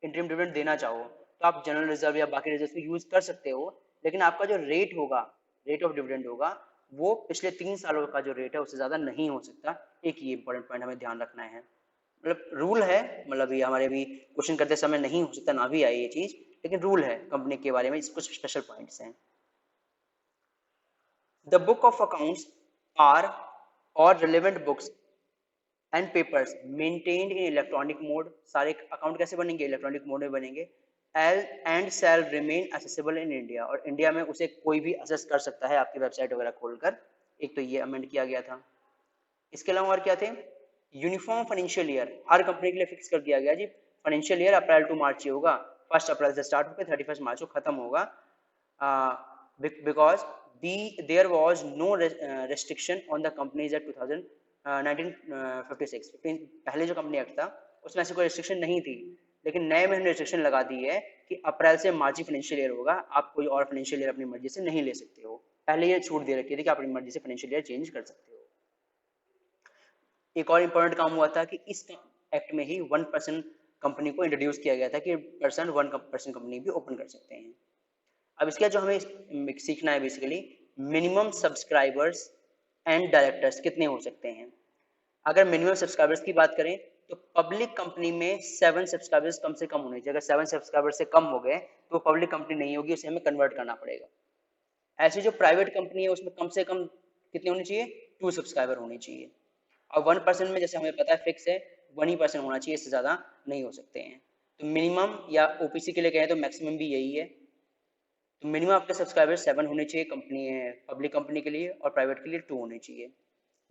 इंटरिम डिविडेंड देना चाहो, तो आप जनरल रिजर्व या बाकी रिजर्व को यूज कर सकते हो, लेकिन आपका जो रेट होगा, रेट ऑफ डिविडेंड होगा, वो पिछले 3 सालों का जो रेट है उससे ज़्यादा नहीं हो सकता। एक ये इंपॉर्टेंट पॉइंट हमें ध्यान रखना है, मतलब रूल है, मतलब ये हमारे भी क्वेश्चन करते समय नहीं हो सकता, ना भी आए ये चीज, लेकिन रूल है कंपनी के बारे में, कुछ स्पेशल पॉइंट्स हैं। The book of accounts are और relevant books and papers maintained in electronic mode. सारे अकाउंट कैसे बनेंगे, इलेक्ट्रॉनिक मोड में बनेंगे। And shall remain accessible in India, और इंडिया में उसे कोई भी एक्सेस कर सकता है आपकी वेबसाइट वगैरह खोलकर। एक तो ये अमेंड किया गया था। इसके अलावा और क्या थे, यूनिफॉर्म फाइनेंशियल ईयर हर कंपनी के लिए फिक्स कर दिया गया जी, फाइनेंशियल ईयर अप्रैल टू मार्च ही होगा, 1 अप्रैल से स्टार्ट होकर 31 मार्च को खत्म होगा, because there was no restriction on the companies act 1956। पहले जो कंपनी एक्ट था उसमें ऐसी कोई रेस्ट्रिक्शन नहीं थी, लेकिन नए में रेस्ट्रिक्शन लगा दी है कि अप्रैल से मार्च ही फाइनेंशियल ईयर होगा, आप कोई और फाइनेंशियल ईयर अपनी मर्जी से नहीं ले सकते हो। पहले ये छूट दे रखी थी कि आप अपनी मर्जी से फाइनेंशियल ईयर चेंज कर सकते हो। एक और इम्पोर्टेंट काम हुआ था कि इस एक्ट में ही 1% कंपनी को इंट्रोड्यूस किया गया था कि 1% कंपनी भी ओपन कर सकते हैं। अब इसके जो हमें सीखना है basically, minimum subscribers and directors कितने हो सकते हैं। अगर मिनिमम सब्सक्राइबर्स की बात करें तो पब्लिक कंपनी में 7 सब्सक्राइबर्स कम से कम होने चाहिए। अगर 7 सब्सक्राइबर्स से कम हो गए तो पब्लिक कंपनी नहीं होगी, उसे हमें कन्वर्ट करना पड़ेगा। ऐसी जो प्राइवेट कंपनी है उसमें कम से कम कितने होने चाहिए, 2 सब्सक्राइबर होने चाहिए। और 1% में जैसे हमें पता है फिक्स है 1% होना चाहिए, इससे ज़्यादा नहीं हो सकते हैं। तो मिनिमम या ओपीसी के लिए कहें तो मैक्सिमम भी यही है। तो मिनिमम आपके सब्सक्राइबर 7 होने चाहिए कंपनी है, पब्लिक कंपनी के लिए, और प्राइवेट के लिए 2 होने चाहिए।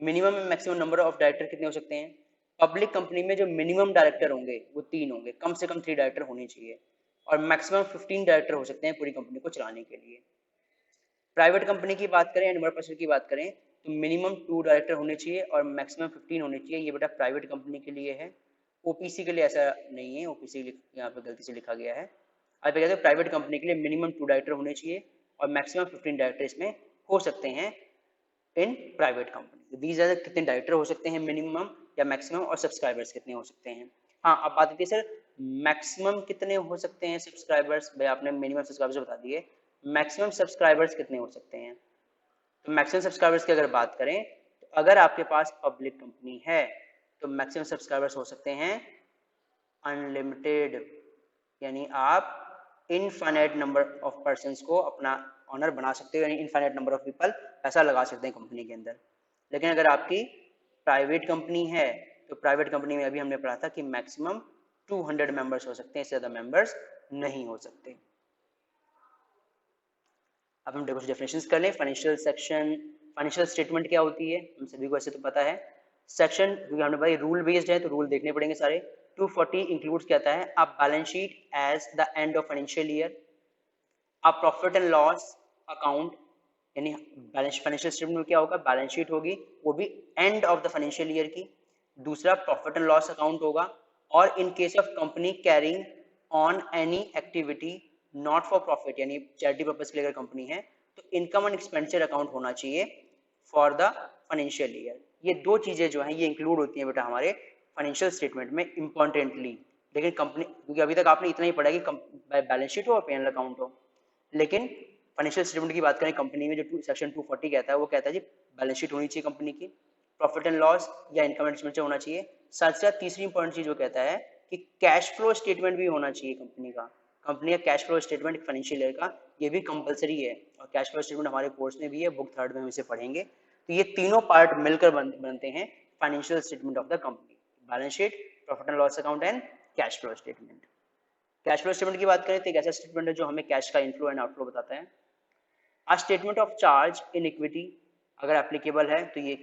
मिनिमम में मैक्सिमम नंबर ऑफ डायरेक्टर कितने हो सकते हैं, पब्लिक कंपनी में जो मिनिमम डायरेक्टर होंगे वो 3 होंगे, कम से कम 3 डायरेक्टर होने चाहिए, और मैक्सिमम 15 डायरेक्टर हो सकते हैं पूरी कंपनी को चलाने के लिए। प्राइवेट कंपनी की बात करें, एंड 1% की बात करें, तो मिनिमम 2 डायरेक्टर होने चाहिए और मैक्सिमम 15 होने चाहिए। ये बेटा प्राइवेट कंपनी के लिए है, ओपीसी के लिए ऐसा नहीं है, ओपीसी यहाँ पे गलती से लिखा गया है। अब कहते हैं प्राइवेट कंपनी के लिए मिनिमम 2 डायरेक्टर होने चाहिए और मैक्सिमम 15 डायरेक्टर इसमें हो सकते हैं in private company. These are कितने डायरेक्टर हो सकते हैं मिनिमम या मैक्सिमम, और सब्सक्राइबर्स कितने हो सकते हैं। हाँ, अब बात आती है सर मैक्सिमम कितने हो सकते हैं सब्सक्राइबर्स, भाई आपने मिनिमम सब्सक्राइबर्स बता दिए, मैक्सिमम सब्सक्राइबर्स कितने हो सकते हैं। तो मैक्सिमम सब्सक्राइबर्स की अगर बात करें तो अगर आपके पास पब्लिक कंपनी है तो मैक्सिमम सब्सक्राइबर्स हो सकते हैं अनलिमिटेड, यानी आप इनफाइनाइट नंबर ऑफ पर्सन्स को अपना ऑनर बना सकते हो, यानी इनफाइनाइट नंबर ऑफ पीपल पैसा लगा सकते हैं कंपनी के अंदर। लेकिन अगर आपकी प्राइवेट कंपनी है तो प्राइवेट कंपनी में अभी हमने पढ़ा था कि मैक्सिमम 200 मेंबर्स हो सकते हैं, इससे ज़्यादा मेंबर्स नहीं हो सकते। अब हम कुछ डेफिनेशंस कर लें। फाइनेंशियल सेक्शन, फाइनेंशियल स्टेटमेंट क्या होती है, हम सभी को ऐसे तो पता है। सेक्शन, क्योंकि हमने भाई रूल बेस्ड है तो रूल देखने पड़ेंगे सारे। 240 इंक्लूड्स कहता है a balance sheet as the end of financial year, a profit and loss account, यानी बैलेंस फाइनेंशियल स्टेटमेंट में क्या होगा, बैलेंस शीट होगी, वो भी end of the financial year की। दूसरा प्रॉफिट एंड लॉस अकाउंट होगा, और in case of company carrying on any activity not for profit, यानी चैरिटी पर्पज के लिए अगर कंपनी है तो इनकम एंड एक्सपेंडिचर अकाउंट होना चाहिए फॉर द फाइनेंशियल ईयर। ये 2 चीजें जो हैं ये इंक्लूड होती हैं बेटा हमारे फाइनेंशियल स्टेटमेंट में इम्पोर्टेंटली। लेकिन कंपनी, क्योंकि अभी तक आपने इतना ही पढ़ा कि बैलेंस शीट हो और P&L अकाउंट हो, लेकिन फाइनेंशियल स्टेटमेंट की बात करें कंपनी में जो सेक्शन 240 कहता है वो कहता है जी बैलेंस शीट होनी चाहिए कंपनी की, प्रॉफिट एंड लॉस या इनकम एक्सपेंडिचर होना चाहिए। साथ साथ तीसरी इंपॉर्टेंट चीज वो कहता है कि कैश फ्लो स्टेटमेंट भी होना चाहिए कंपनी का। कंपनी का cash flow statement financial year का ये भी कंपलसरी है, और कैश फ्लो स्टेटमेंट हमारे कोर्स में भी है, बुक 3rd में हम इसे पढ़ेंगे। तो ये तीनों पार्ट मिलकर बनते हैं financial statement of the company, balance sheet, profit and loss account and cash flow statement. Cash flow statement की बात करें तो एक ऐसा स्टेटमेंट है जो हमें कैश का इनफ्लो एंड आउटफ्लो बताता है। A statement of charge in equity, अगर एप्लीकेबल है तो ये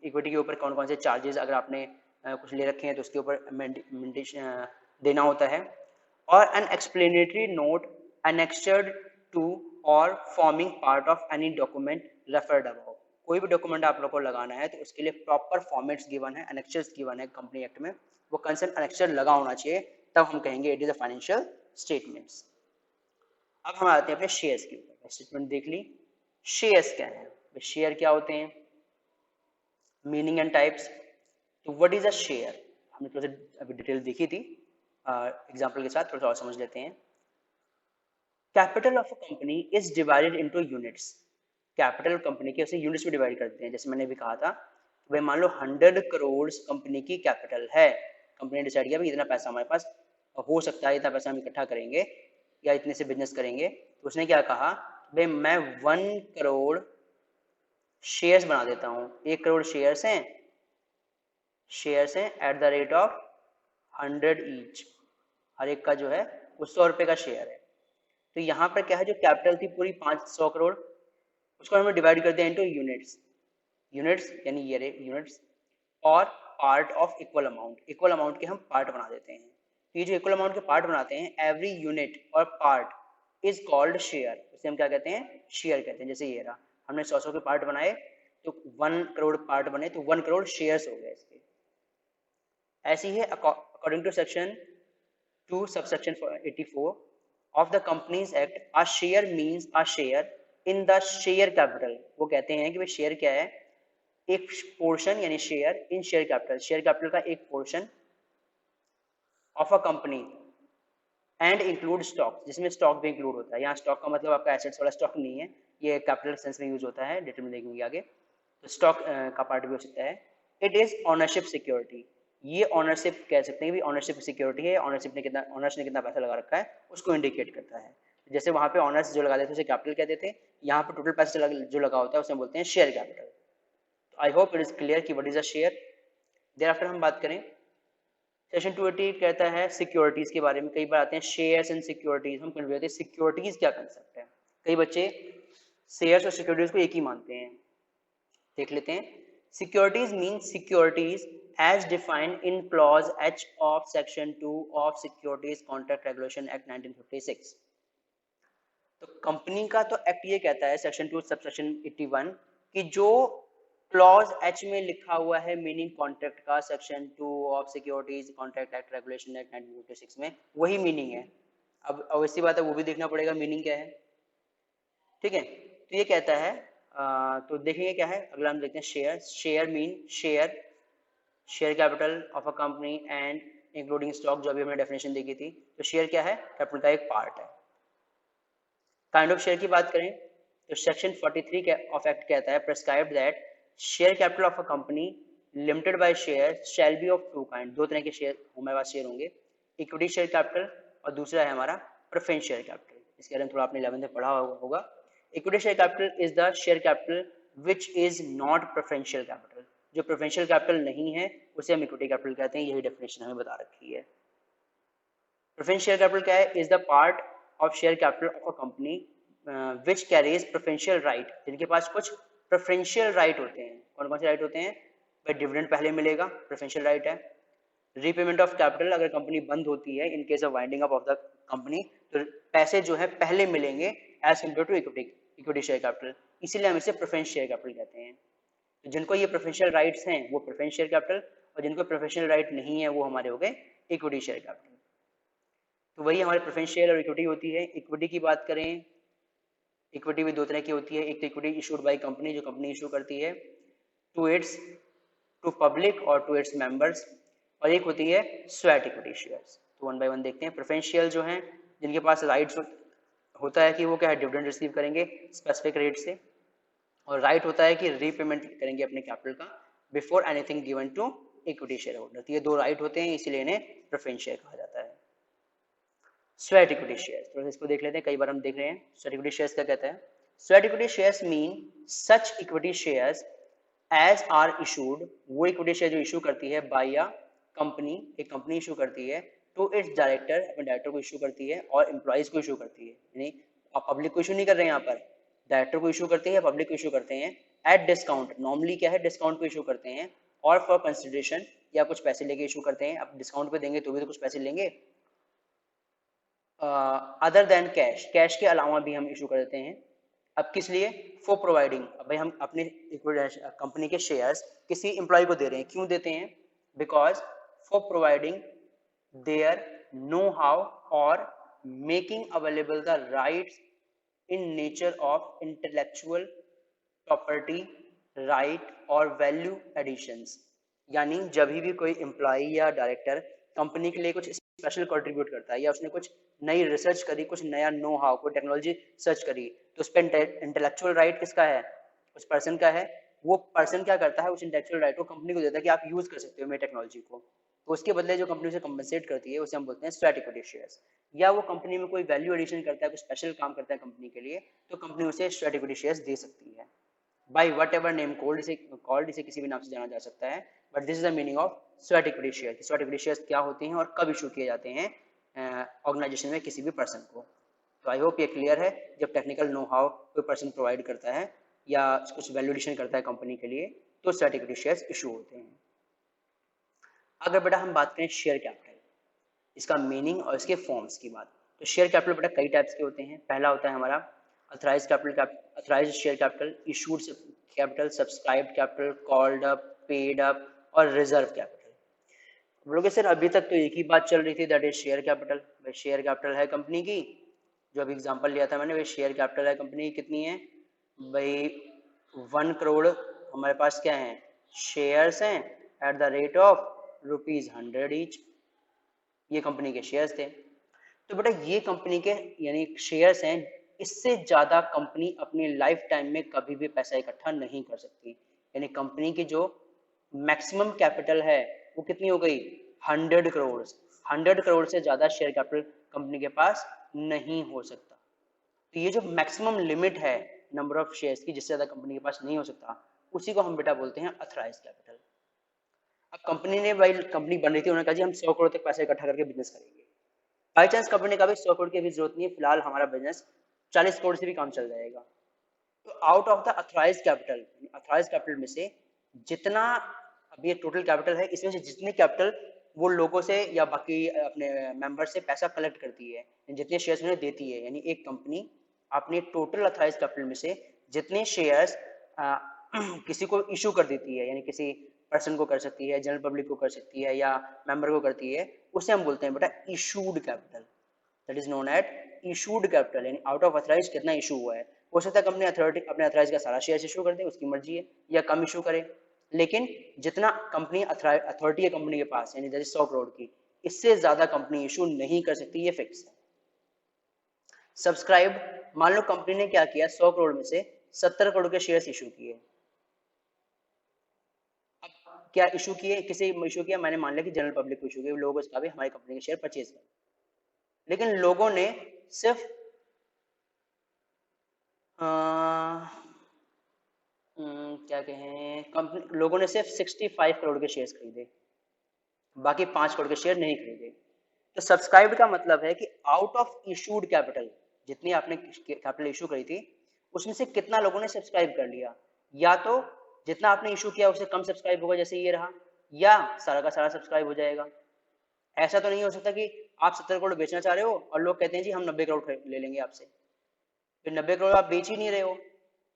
इक्विटी के ऊपर कौन कौन से चार्जेस अगर आपने कुछ ले रखे हैं तो उसके ऊपर देना होता है। और an explanatory note annexed to और forming part of any document referred above, कोई भी डॉक्यूमेंट आप लोग को लगाना है तो उसके लिए प्रॉपर फॉर्मेट्स गिवन है, एनेक्स्चर्स गिवन है कंपनी एक्ट में, वो कंसर्न एनेक्स्चर लगा होना चाहिए, तब हम कहेंगे it is a financial statements. अब हम आते हैं अपने शेयर्स के ऊपर। स्टेटमेंट देख ली, शेयर्स क्या है, शेयर क्या होते हैं, मीनिंग एंड टाइप्स। तो व्हाट इज अ शेयर, हमने थोड़ा सा अभी डिटेल देखी थी, एग्जांपल के साथ थोड़ा सा और समझ लेते हैं। Capital of a company is divided into units, capital company के उसे यूनिट्स में डिवाइड करते हैं। जैसे मैंने भी कहा था, भाई मान लो 100 करोड़ कंपनी की कैपिटल है, कंपनी ने डिसाइड किया भाई इतना पैसा हमारे पास हो सकता है, इतना पैसा हम इकट्ठा करेंगे या इतने से बिजनेस करेंगे, तो उसने क्या कहा, भाई मैं 1 करोड़ शेयर्स बना देता हूँ, 1 करोड़ शेयर्स हैं at the rate of 100 each, हर एक का जो है वो 100 रुपये का शेयर है। तो यहाँ पर क्या है, जो कैपिटल थी पूरी 500 करोड़, उसको हमने डिवाइड कर दिया इनटू यूनिट्स, यूनिट्स यानी ये यूनिट्स, और part of equal amount, equal amount के हम पार्ट बना देते हैं। तो ये जो इक्वल अमाउंट के पार्ट बनाते हैं, एवरी यूनिट और पार्ट इज कॉल्ड शेयर, उसे हम क्या कहते हैं, शेयर कहते हैं। जैसे ये रहा, हमने 100 के पार्ट बनाए तो 1 करोड़ पार्ट बने, तो 1 करोड़ शेयर्स हो गए इसके। ऐसी है according to section 2 subsection 84 of the companies act, a share means a share in the share capital. वो कहते हैं कि भाई शेयर क्या है, एक पोर्शन यानी share in share capital, share capital का एक portion of a company and include stock, जिसमें स्टॉक भी इंक्लूड होता है। यहाँ स्टॉक का मतलब आपका एसेट्स वाला स्टॉक नहीं है, ये कैपिटल सेंस में यूज होता है, डिटेल में देखेंगे आगे, तो स्टॉक का पार्ट भी हो सकता है। इट इज ऑनरशिप सिक्योरिटी, ये ऑनरशिप कह सकते हैं कि ऑनरशिप सिक्योरिटी है, ऑनरशिप ने कितना, ऑनर्स ने कितना पैसा लगा रखा है उसको इंडिकेट करता है। जैसे वहाँ पे ऑनर्स जो लगा देते हैं उसे कैपिटल कहते थे, यहाँ पे टोटल पैसा जो लगा होता है उसे बोलते हैं share capital. I hope it is clear कि what is a share. Thereafter हम बात करें, सेक्शन 280 कहता है सिक्योरिटीज के बारे में। कई बार आते हैं शेयर्स एंड सिक्योरिटीज, हम कंफ्यूज होते हैं सिक्योरिटीज क्या कंसेप्ट है, कई बच्चे शेयर्स और सिक्योरिटीज को एक ही मानते हैं। देख लेते हैं, securities mean securities as defined in clause H of section 2 of securities contract regulation act 1956। तो कंपनी का तो एक्ट ये कहता है सेक्शन 2 सबसेक्शन 81 कि जो क्लॉज H में लिखा हुआ है मीनिंग कॉन्ट्रैक्ट का, section 2 of securities contract act regulation act 1956 में वही मीनिंग है। अब अवश्य बात है वो भी देखना पड़ेगा मीनिंग क्या है, ठीक है। तो ये कहता है, तो देखेंगे क्या है, अगला हम देखते हैं share. Share mean share capital of a company and including stock, जो अभी हमने डेफिनेशन देखी थी। तो शेयर क्या है, कैपिटल का एक पार्ट है। काइंड ऑफ शेयर की बात करें तो सेक्शन 43 ऑफ एक्ट कहता है, prescribe that share capital of a company limited bye share shall be of 2 kind, 2 तरह के शेयर हमारे पास शेयर होंगे, इक्विटी शेयर कैपिटल और दूसरा है हमारा प्रेफरेंस शेयर कैपिटल। इसके बारे में थोड़ा आपने 11th में पढ़ा होगा। Equity share capital is the share capital which is not preferential capital, जो प्रेफरेंशियल कैपिटल नहीं है उसे हम इक्विटी कैपिटल कहते हैं, यही डेफिनेशन हमें बता रखी है। प्रेफरेंस शेयर कैपिटल क्या है, is the part of share capital of a company which carries preferential right, जिनके पास कुछ प्रेफरेंशियल राइट होते हैं। कौन कौन से राइट होते हैं, भाई डिविडेंड पहले मिलेगा, प्रेफरेंशियल राइट है। रीपेमेंट ऑफ कैपिटल, अगर कंपनी बंद होती है in case of winding up of the company, तो पैसे जो है पहले मिलेंगे as compare to equity share capital, इसीलिए हम इसे प्रेफरेंस शेयर कैपिटल कहते हैं। तो जिनको ये प्रेफरेंशियल राइट्स हैं वो प्रेफरेंस शेयर कैपिटल, और जिनको प्रेफरेंशियल राइट नहीं है वो हमारे हो गए इक्विटी शेयर कैपिटल। तो वही हमारे प्रेफरेंस शेयर और इक्विटी होती है। इक्विटी की बात करें, इक्विटी भी 2 तरह की होती है, एक तो इक्विटी इशूड बाय कंपनी, जो कंपनी इशू करती है टू पब्लिक और टू इट्स मेंबर्स, और एक होती है स्वेट इक्विटी शेयर्स। तो 1 बाय 1 देखते हैं। प्रेफरेंस शेयर जो हैं जिनके पास राइट्स होता है कि वो क्या है, डिविडेंड रिसीव करेंगे स्पेसिफिक रेट से, और राइट होता है कि रीपेमेंट करेंगे अपने कैपिटल का before anything given to equity share holder. तो ये दो राइट होते हैं, इसीलिए इन्हें प्रेफरेंस शेयर कहा जाता है। स्वेट इक्विटी शेयर्स, तो इसको देख लेते हैं, कई बार हम देख रहे हैं। स्वेट इक्विटी शेयर्स क्या कहते हैं? Sweat equity shares mean such equity shares as are issued, वो इक्विटी शेयर जो इशू करती है बाय अ कंपनी, एक कंपनी इशू करती है टू इट्स डायरेक्टर, अपने डायरेक्टर को इशू करती है और एम्प्लॉइज को इशू करती है। यानी आप पब्लिक को इशू नहीं कर रहे हैं, यहाँ पर डायरेक्टर को इशू करते हैं, पब्लिक को इशू करते हैं एट डिस्काउंट। नॉर्मली क्या है, डिस्काउंट को इशू करते हैं और फॉर कंसिडरेशन, या कुछ पैसे लेके इशू करते हैं। अब डिस्काउंट पे देंगे तो भी तो कुछ पैसे लेंगे। अदर देन कैश, कैश के अलावा भी हम इशू कर देते हैं। अब किस लिए? फॉर प्रोवाइडिंग, अब भाई हम अपने कंपनी के शेयर्स किसी एम्प्लॉय को दे रहे हैं, क्यों देते हैं? Because for providing their know how और making available the rights in nature of intellectual property right और वैल्यू एडिशंस। यानी जब भी कोई एम्प्लॉय या डायरेक्टर कंपनी के लिए कुछ स्पेशल कंट्रीब्यूट करता है या उसने कुछ नई रिसर्च करी, कुछ नया नो हाउ, कोई टेक्नोलॉजी सर्च करी, तो उस पर इंटेलेक्चुअल राइट किसका है? उस पर्सन का है। वो पर्सन क्या करता है, उस इंटेलेक्चुअल राइट को कंपनी को देता है कि आप यूज कर सकते हो मेरी टेक्नोलॉजी को। तो उसके बदले जो कंपनी उसे कंपनसेट करती है उसे हम बोलते हैं स्वेट इक्विटी शेयर्स। या वो कंपनी में कोई वैल्यू एडिशन करता है, कुछ स्पेशल काम करता है कंपनी के लिए, तो कंपनी उसे स्वेट इक्विटी शेयर्स दे सकती है। By what ever name called, इसे किसी भी नाम से जाना जा सकता है, but this is the meaning of sweat equity share. Sweat equity shares क्या होते हैं और कब इशू किए जाते हैं ऑर्गेनाइजेशन में किसी भी पर्सन को। तो आई होप ये क्लियर है। जब टेक्निकल नो हाउ कोई पर्सन प्रोवाइड करता है या कुछ वैल्यू एडिशन करता है कंपनी के लिए, तो स्वेट इक्विटी शेयर्स इशू होते हैं। अगर बेटा हम बात करें शेयर कैपिटल, इसका मीनिंग और इसके फॉर्म्स की बात, तो शेयर कैपिटल बेटा कई टाइप्स के होते हैं। पहला होता है हमारा authorise capital, authorise share capital, issued capital, subscribed capital, called up, paid up और रिजर्व कैपिटल। बोलोगे सर अभी तक तो एक ही बात चल रही थी, दैट इज शेयर कैपिटल। भाई शेयर कैपिटल है कंपनी की, जो अभी एग्जांपल लिया था मैंने, भाई शेयर कैपिटल है कंपनी की, कितनी है भाई? 1 करोड़ हमारे पास क्या है, शेयर्स हैं at the rate of ₹100 each. ये कंपनी के शेयर्स थे। तो बेटा ये कंपनी के यानी शेयर्स हैं, इससे ज्यादा कंपनी अपनी लाइफ टाइम में कभी भी पैसा इकट्ठा नहीं कर सकती। यानी कंपनी की जो मैक्सिमम कैपिटल है वो कितनी हो गई? 100 करोड़। 100 करोड़ से ज्यादा शेयर कैपिटल कंपनी के पास नहीं हो सकता। तो ये जो मैक्सिमम लिमिट है नंबर ऑफ शेयर्स की, जिससे ज्यादा कंपनी के पास नहीं हो सकता, उसी को हम बेटा बोलते हैं अथराइज्ड कैपिटल। अब कंपनी ने, भाई कंपनी बन रही थी, उन्होंने कहा जी हम 100 करोड़ तक पैसा इकट्ठा करके बिजनेस करेंगे। बाई चांस कंपनी ने कहा 100 करोड़ की भी जरूरत नहीं है, फिलहाल हमारा बिजनेस 40 करोड़ से भी काम चल जाएगा। तो out of the authorised capital, authorised capital में से जितना, अब ये टोटल कैपिटल है, इसमें से जितने कैपिटल वो लोगों से या बाकी अपने मेंबर से पैसा कलेक्ट करती है, जितने शेयर्स उन्हें देती है, यानी एक कंपनी अपने टोटल अथराइज्ड कैपिटल में से जितने शेयर्स किसी को इशू कर देती है, यानी किसी पर्सन को कर सकती है, जनरल पब्लिक को कर सकती है या मेंबर को करती है, उसे हम बोलते हैं बेटा issued capital. That is known at issued capital. यानी आउट ऑफ अथराइज कितना इशू हुआ है। हो सकता है कंपनी अथॉरिटी अपने अथराइज का सारा शेयर इशू कर दे, उसकी मर्जी है, या कम इशू करे, लेकिन जितना कंपनी अथॉरिटी है कंपनी के पास, यानी जैसे 100 करोड़ की, इससे ज्यादा कंपनी इशू नहीं कर सकती, ये फिक्स है। सब्सक्राइब, मान लो कंपनी ने क्या किया, 100 करोड़ में से 70 करोड़ के शेयर्स इशू किए। अब क्या इशू किए, किसे इशू किया? मैंने मान लिया कि जनरल पब्लिक को इशू किया, लोगों को भी हमारी कंपनी के शेयर परचेज कर, लेकिन लोगों ने सिर्फ क्या कहें, कंपनी लोगों ने सिर्फ 65 करोड़ के शेयर्स खरीदे, बाकी 5 करोड़ के शेयर नहीं खरीदे। तो सब्सक्राइब्ड का मतलब है कि आउट ऑफ इशूड कैपिटल, जितनी आपने कैपिटल इशू करी थी, उसमें से कितना लोगों ने सब्सक्राइब कर लिया। या तो जितना आपने इशू किया उससे कम सब्सक्राइब होगा, जैसे ये रहा, या सारा का सारा सब्सक्राइब हो जाएगा। ऐसा तो नहीं हो सकता कि आप 70 करोड़ बेचना चाह रहे हो और लोग कहते हैं जी हम 90 करोड़ ले लेंगे आपसे, फिर 90 करोड़ आप बेच ही नहीं रहे हो।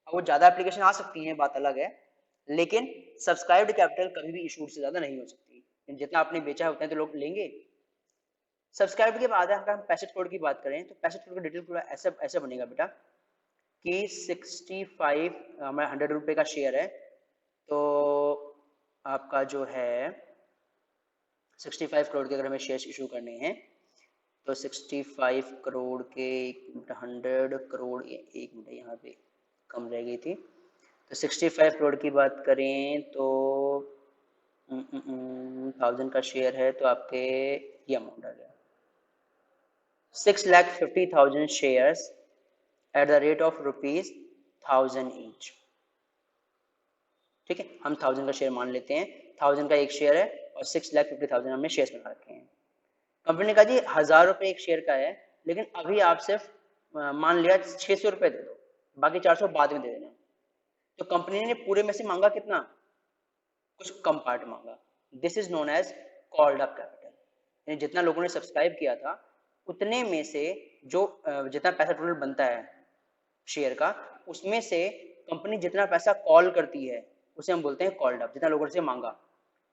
अब वो ज्यादा एप्लीकेशन आ सकती हैं, बात अलग है, लेकिन सब्सक्राइब्ड कैपिटल कभी भी इशूड से ज्यादा नहीं हो सकती। जितना आपने बेचा है उतने तो लोग लेंगे। सब्सक्राइब के बाद अगर हम 65 करोड़ की बात करें, तो 65 करोड़ का डिटेल पूरा ऐसा ऐसा बनेगा बेटा कि 65 हमारा 100 रुपये का शेयर है, तो आपका जो है 65 करोड़ के अगर हमें शेयर इशू करने हैं, तो 65 करोड़ के 100 करोड़, एक मिनट यहाँ पे कम रह गई थी, तो 65 करोड़ की बात करें तो 1000 का शेयर है तो आपके ये अमाउंट आ गया 6,50,000 shares at the rate of ₹1000 each. ठीक है, हम 1000 का शेयर मान लेते हैं, 1000 का एक शेयर है और 6,50,000 हमने शेयर्स बना रखे हैं। कंपनी ने कहा जी 1000 रुपये एक शेयर का है, लेकिन अभी आप सिर्फ मान लिया 600 रुपये दे दो, बाकी 400 बाद में दे देना। तो कंपनी ने पूरे में से मांगा कितना, कुछ कम पार्ट मांगा। This is known as called up capital, यानी जितना लोगों ने सब्सक्राइब किया था उतने में से जो जितना पैसा टोटल बनता है शेयर का, उसमें से कंपनी जितना पैसा कॉल करती है उसे हम बोलते हैं कॉल्ड अप। जितना लोगों से मांगा,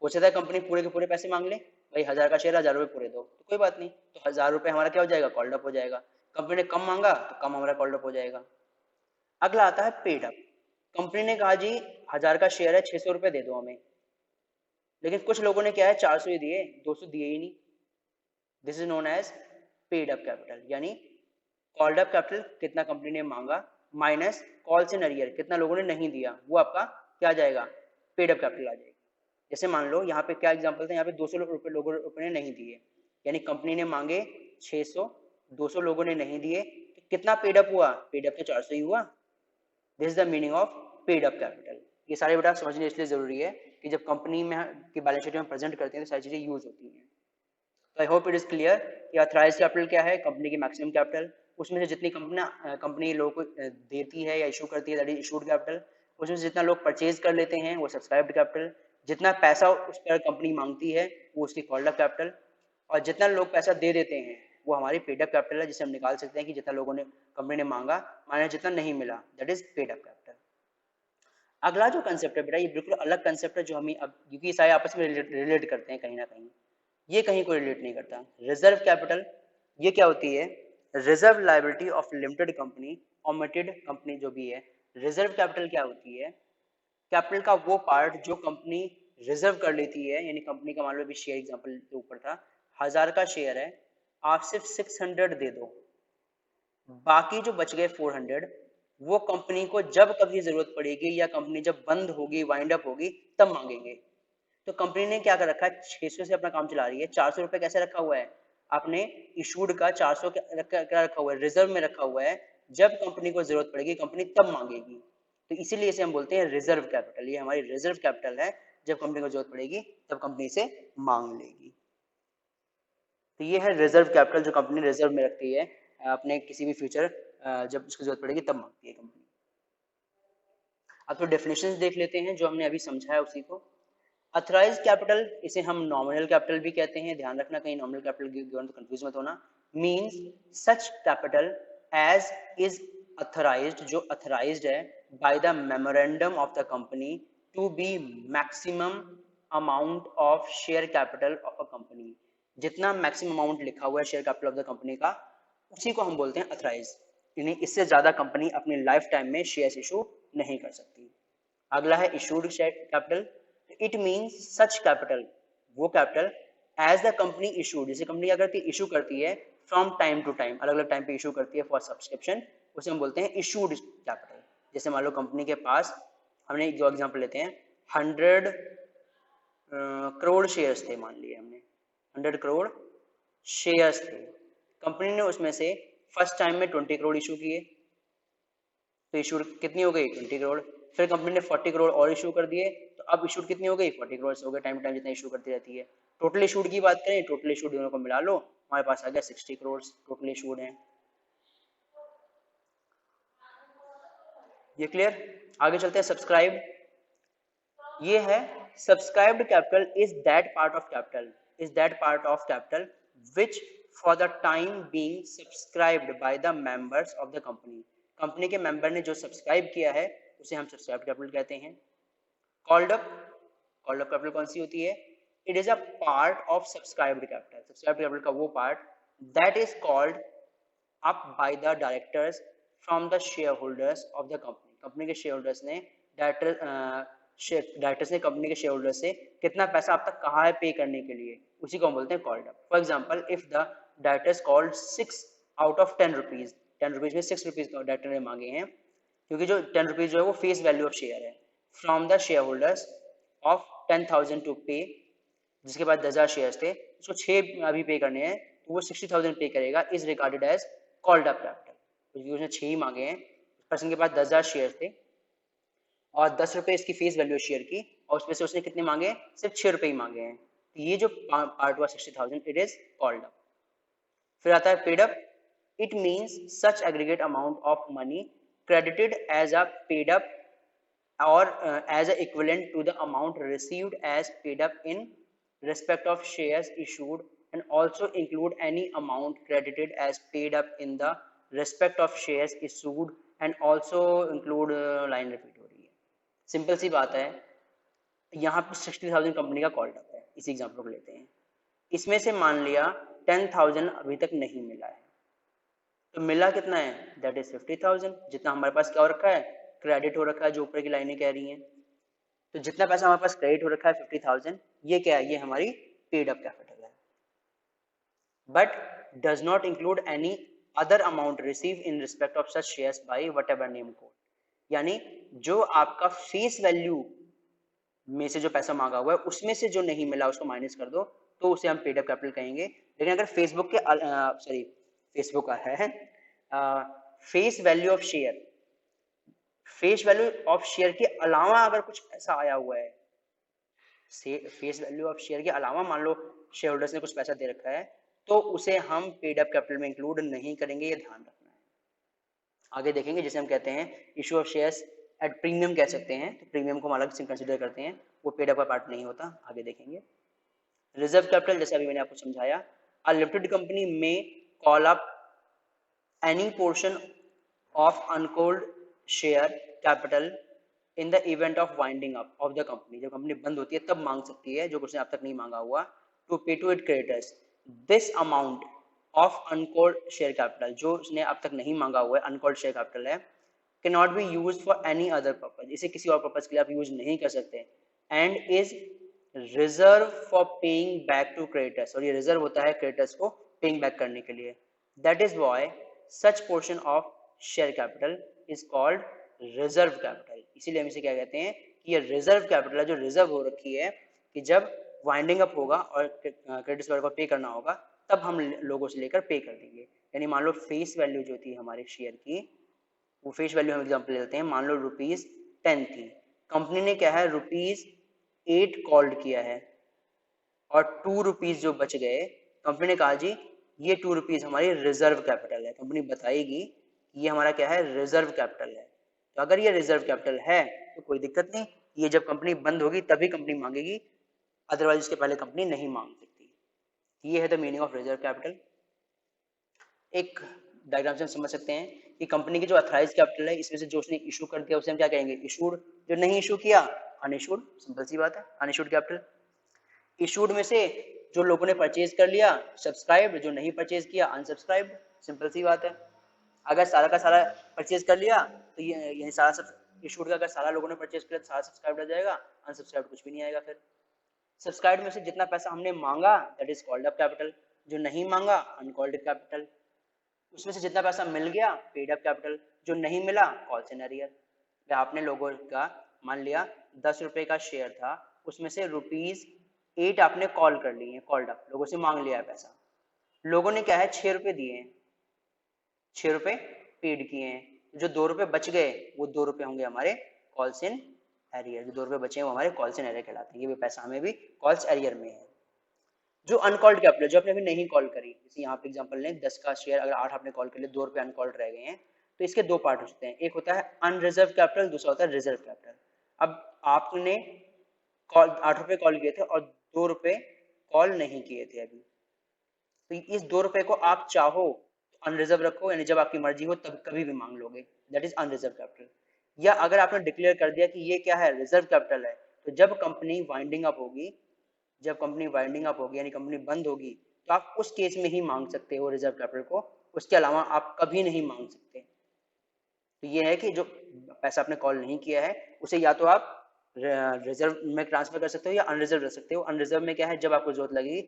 हो सकता है कंपनी पूरे के पूरे पैसे मांग ले, भाई 1000 का शेयर 1000 रुपये पूरे दो, तो कोई बात नहीं, तो 1000 रुपये हमारा क्या हो जाएगा, कॉल्ड अप हो जाएगा। कंपनी ने कम मांगा तो कम हमारा कॉल्ड अप हो जाएगा। अगला आता है पेड अप। कंपनी ने कहा जी 1000 का शेयर है, 600 रुपये दे दो हमें, लेकिन कुछ लोगों ने क्या है 400 ही दिए, 200 दिए ही नहीं। This is known as paid up capital, यानी कॉल्ड अप कैपिटल कितना कंपनी ने मांगा माइनस कॉल्स इन अरियर कितना लोगों ने नहीं दिया, वो आपका क्या आ जाएगा, पेड अप कैपिटल आ जाएगा। जैसे मान लो यहाँ पे क्या एग्जांपल था, यहाँ पे 200 रुपये ने नहीं दिए, यानी कंपनी ने मांगे 600, 200 लोगों ने नहीं दिए, तो कितना पेड अप हुआ, पेड अप तो 400 ही हुआ। This is the meaning of paid up capital. ये सारे बेटा समझने इसलिए जरूरी है कि जब कंपनी में की बैलेंस शीट में प्रेजेंट करते हैं तो सारी चीजें यूज होती हैं। तो आई होप इट इज क्लियर कि ऑथराइज कैपिटल क्या है, कंपनी की मैक्सिमम कैपिटल, उसमें से जितनी कंपनी लोगों को देती है या इशू करती है दैट इज इशूड कैपिटल, उसमें से जितना लोग परचेज कर लेते हैं वो सब्सक्राइब्ड कैपिटल, जितना पैसा उस पर कंपनी मांगती है वो उसकी कॉल्ड अप कैपिटल, और जितना लोग पैसा दे देते हैं वो हमारी पेड अप कैपिटल है, जिसे हम निकाल सकते हैं कि जितना लोगों ने कंपनी ने मांगा माइनस जितना नहीं मिला, that is paid up capital. अगला जो कंसेप्ट है बेटा, ये बिल्कुल अलग कंसेप्ट है जो हमें अब, क्योंकि सारे आपस में रिलेट करते हैं कहीं ना कहीं, ये कहीं कोई रिलेट नहीं करता। रिजर्व कैपिटल ये क्या होती है, reserve liability of limited company, omitted company जो भी है। रिजर्व कैपिटल क्या होती है, कैपिटल का वो पार्ट जो कंपनी रिजर्व कर लेती है, यानी कंपनी का मान लो अभी शेयर एग्जांपल के ऊपर था, 1000 का शेयर है, आप सिर्फ 600 दे दो, बाकी जो बच गए 400 वो कंपनी को जब कभी जरूरत पड़ेगी या कंपनी जब बंद होगी वाइंड अप होगी तब मांगेंगे। तो कंपनी ने क्या कर रखा है, 600 से अपना काम चला रही है, 400 रुपए कैसे रखा हुआ है, आपने इशूड का 400 क्या रखा हुआ है, रिजर्व में रखा हुआ है, जब कंपनी को जरूरत पड़ेगी कंपनी तब मांगेगी। तो इसीलिए इसे हम बोलते हैं रिजर्व कैपिटल, ये हमारी रिजर्व कैपिटल है, जब कंपनी को जरूरत पड़ेगी तब कंपनी से मांग लेगी। तो ये है रिजर्व कैपिटल जो कंपनी रिजर्व में रखती है, अपने किसी भी फ्यूचर जब उसकी जरूरत पड़ेगी तब मांगती है कंपनी। अब तो डेफिनेशंस देख लेते हैं जो हमने अभी समझा है उसी को। अथराइज कैपिटल, इसे हम नॉमिनल कैपिटल भी कहते हैं, ध्यान रखना कहीं नॉमिनल कैपिटल गिवन तो कंफ्यूज मत होना। Means such capital as is authorised, जो अथराइज्ड है by the memorandum of the company to be maximum amount of share capital of a company. जितना मैक्सिमम अमाउंट लिखा हुआ है share capital of the company का, उसी को हम बोलते हैं अथराइज, यानी इससे ज्यादा कंपनी अपनी लाइफ टाइम में शेयर इशू नहीं कर सकती। अगला है issued share capital. It means such capital, वो capital as the company issue, जैसे कंपनी अगर इशू करती है फ्रॉम टाइम टू टाइम, अलग अलग टाइम पे इशू करती है फॉर सब्सक्रिप्शन, उसे हम बोलते हैं इशूड कैपिटल। जैसे मान लो कंपनी के पास, हमने जो एग्जांपल लेते हैं 100 करोड़ शेयर्स थे, मान लिए हमने 100 करोड़ शेयर्स थे, कंपनी ने उसमें से फर्स्ट टाइम में 20 करोड़ इशू किए, तो इशू कितनी हो गई 20 करोड़, फिर कंपनी ने 40 करोड़ और इशू कर दिए, तो अब इशूड कितनी हो गई 40 करोड़ हो गए, टाइम टू टाइम जितना इशू करती रहती है। टोटल इशूड की बात करें, टोटल इशूड दोनों को मिला लो, हमारे पास आ गया 60 करोड़ टोटल इशूड है। ये क्लियर। आगे चलते हैं सब्सक्राइब। ये है subscribed capital is that part of capital, is that part of capital which for the time being subscribed by the members of the company, company के मेंबर ने जो सब्सक्राइब किया है उसे हम सब्सक्राइब्ड कैपिटल कहते हैं। Called up, called up capital कौन सी होती है, it is a part of subscribed capital, subscribed capital का वो part that is called up by the directors from the share holders of the company, company के share holders ने directors ने company के share holder से कितना पैसा आप तक कहा है पे करने के लिए, उसी को हम बोलते हैं called up. For example if the directors called 6 out of 10 rupees, 10 rupees में 6 रुपीज डायरेक्टर ने मांगे हैं, क्योंकि जो 10 रुपीज़ जो है वो फेस वैल्यू ऑफ शेयर है। From the share holders of 10,000 to pay, जिसके बाद 10,000 शेयर्स थे, उसको 6 अभी पे करने हैं, तो वो 60,000 पे करेगा, is regarded as called up capital, क्योंकि उसने 6 ही मांगे हैं, पर्सन के पास 10,000 शेयर थे और 10 रुपये इसकी फेस वैल्यू शेयर की, और उसमें से उसने कितने मांगे हैं, सिर्फ 6 रुपये ही मांगे हैं, तो ये जो पार्ट हुआ 60,000, इट इज कॉल्ड अप। फिर आता है paid up, it means such aggregate amount of money credited as a paid up or as a equivalent to the amount received as paid up in respect of shares issued, and also include any amount credited as paid up in the respect of shares issued, and also include line repeat हो रही है। Simple सी बात है, यहाँ पर 60,000 company का called up है, इसी एग्जाम्पल को लेते हैं, इसमें से मान लिया 10,000 अभी तक नहीं मिला है, तो मिला कितना है, दैट इज 50,000, जितना हमारे पास क्या हो रखा है, क्रेडिट हो रखा है, जो ऊपर की लाइनें कह रही हैं, तो जितना पैसा हमारे पास क्रेडिट हो रखा है 50,000, ये क्या है, ये हमारी पेड अप कैपिटल है, but does not include any other amount receive in respect of such shares by whatever name called, यानी जो आपका फेस वैल्यू में से जो पैसा मांगा हुआ है उसमें से जो नहीं मिला उसको माइनस कर दो, तो उसे हम पेड अप कैपिटल कहेंगे। लेकिन अगर फेसबुक के सॉरी फेसबुक का है face value of share, face value of share के अलावा अगर कुछ पैसा आया हुआ है, फेस वैल्यू ऑफ शेयर के अलावा मान लो शेयर होल्डर्स ने कुछ पैसा दे रखा है, तो उसे हम पेड अप कैपिटल में इंक्लूड नहीं करेंगे, ये ध्यान रखना है। आगे देखेंगे, जिसे हम कहते हैं issue of shares at premium कह सकते हैं, तो प्रीमियम को हम अलग से कंसिडर करते हैं, वो पेड अप का पार्ट नहीं होता, आगे देखेंगे। रिजर्व कैपिटल, जैसे अभी मैंने आपको समझाया, अ लिमिटेड कंपनी में call up any portion of uncalled share capital in the event of winding up of the company, जब कंपनी बंद होती है तब मांग सकती है जो उसने अब तक नहीं मांगा हुआ, to pay to its creditors this amount of uncalled share capital, जो उसने अब तक नहीं मांगा हुआ है uncalled share capital है, cannot be used for any other purpose, इसे किसी और पर्पज के लिए आप यूज नहीं कर सकते, and is reserve for paying back to creditors, और ये रिजर्व होता है क्रेडिटर्स को पेइंग बैक करने के लिए, that is why such portion of share capital is called reserve capital, इसीलिए हम इसे क्या कहते हैं कि ये रिजर्व कैपिटल है, जो रिजर्व हो रखी है कि जब वाइंडिंग अप होगा और क्रेडिटर्स वगैरह को पे करना होगा तब हम लोगों से लेकर पे कर देंगे। यानी मान लो फेस वैल्यू जो थी हमारे शेयर की, वो फेस वैल्यू हम एग्जांपल लेते हैं, मान लो ₹10 थी, कंपनी ने क्या है ₹8 कॉल्ड किया है और ₹2 जो बच गए, कंपनी ने कहा जी ये ₹2 हमारी रिजर्व कैपिटल है, कंपनी बताएगी ये हमारा क्या है, रिजर्व कैपिटल है, तो अगर ये रिजर्व कैपिटल है तो कोई दिक्कत नहीं, ये जब कंपनी बंद होगी तभी कंपनी मांगेगी, अदरवाइज उसके पहले कंपनी नहीं मांग सकती। ये है the meaning of reserve capital. एक डायग्राम से हम समझ सकते हैं कि कंपनी की जो अथराइज कैपिटल है, इसमें से जो उसने इशू कर दिया उसे हम क्या कहेंगे, इशूड, जो नहीं इशू किया अनइशूड, सिंपल सी बात है, अनइशूड कैपिटल। इशूड में से जो लोगों ने परचेज कर लिया सब्सक्राइब्ड, जो नहीं परचेज किया अनसब्सक्राइब्ड, सिंपल सी बात है। अगर सारा का सारा परचेज कर लिया तो ये सारा सब इशूड का अगर सारा लोगों ने परचेज किया तो सारा सब्सक्राइब्ड आ जाएगा, अनसब्सक्राइब्ड कुछ भी नहीं आएगा। फिर सब्सक्राइब्ड में से जितना पैसा हमने मांगा that is called up capital, जो नहीं मांगा अनकॉल्ड कैपिटल, उसमें से जितना पैसा मिल गया पेड अप कैपिटल, जो नहीं मिला कॉल्स इन अरियर। आपने लोगों का मान लिया 10 रुपए का शेयर था, उसमें से ₹8 आपने कॉल कर लिए, कॉल्ड अप, लोगों से मांग लिया पैसा, लोगों ने क्या है 6 रुपए दिए हैं, 6 रुपए पेड किए हैं, जो 2 रुपए बच गए वो 2 रुपए होंगे हमारे कॉल्स इन एरियर, जो 2 रुपए बचे हैं वो हमारे कॉल्स इन एरियर कहलाते हैं, ये भी पैसा हमें भी कॉल्स एरियर में है। जो अनकॉल्ड कैपिटल, जो आपने अभी नहीं कॉल करी, जैसे यहाँ पे एग्जांपल लें 10 का शेयर अगर 8 आपने कॉल कर लिया, 2 रुपए अनकॉल्ड रह गए हैं, तो इसके दो पार्ट हो सकते हैं, एक होता है अनरिजर्व कैपिटल, दूसरा होता है रिजर्व कैपिटल। अब आपने कॉल 8 रुपए कॉल किए थे और 2 रुपए कॉल नहीं किए थे अभी, तो इस 2 रुपए को आप चाहो तो अनरिजर्व रखो, यानी जब आपकी मर्जी हो तब कभी भी मांग लोगे, दैट इज अनरिजर्व कैपिटल। या अगर आपने डिक्लेयर कर दिया कि ये क्या है रिजर्व कैपिटल है, तो जब कंपनी वाइंडिंग अप होगी, जब कंपनी वाइंडिंग अप होगी यानी कंपनी बंद होगी, तो आप उस केस में ही मांग सकते हो रिजर्व कैपिटल को, उसके अलावा आप कभी नहीं मांग सकते। तो ये है कि जो पैसा आपने कॉल नहीं किया है उसे या तो आप रिजर्व में ट्रांसफर कर सकते हो या अनरिजर्व रख सकते हो। अनरिजर्व में क्या है, जब आपको जरूरत लगेगी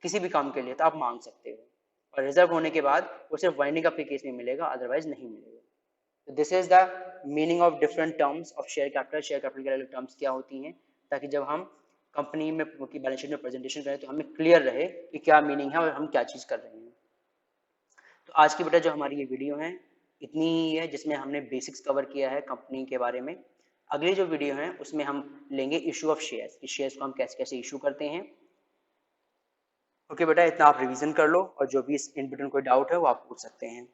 किसी भी काम के लिए तो आप मांग सकते हो, और रिजर्व होने के बाद वो सिर्फ वाइंडिंग अप के केस में मिलेगा, अदरवाइज नहीं मिलेगा। This is the meaning of different terms of share capital के अलग टर्म्स क्या होती हैं, ताकि जब हम कंपनी में की बैलेंस शीट में प्रेजेंटेशन करें तो हमें क्लियर रहे कि क्या मीनिंग है और हम क्या चीज़ कर रहे हैं। तो आज की बेटा जो हमारी ये वीडियो है इतनी ही है, जिसमें हमने बेसिक्स कवर किया है कंपनी के बारे में। अगली जो वीडियो है उसमें हम लेंगे इशू ऑफ शेयर्स, कि शेयर्स को हम कैसे कैसे इशू करते हैं। ओके बेटा, इतना आप रिवीजन कर लो और जो भी इन बिटवीन कोई डाउट है वो आप पूछ सकते हैं।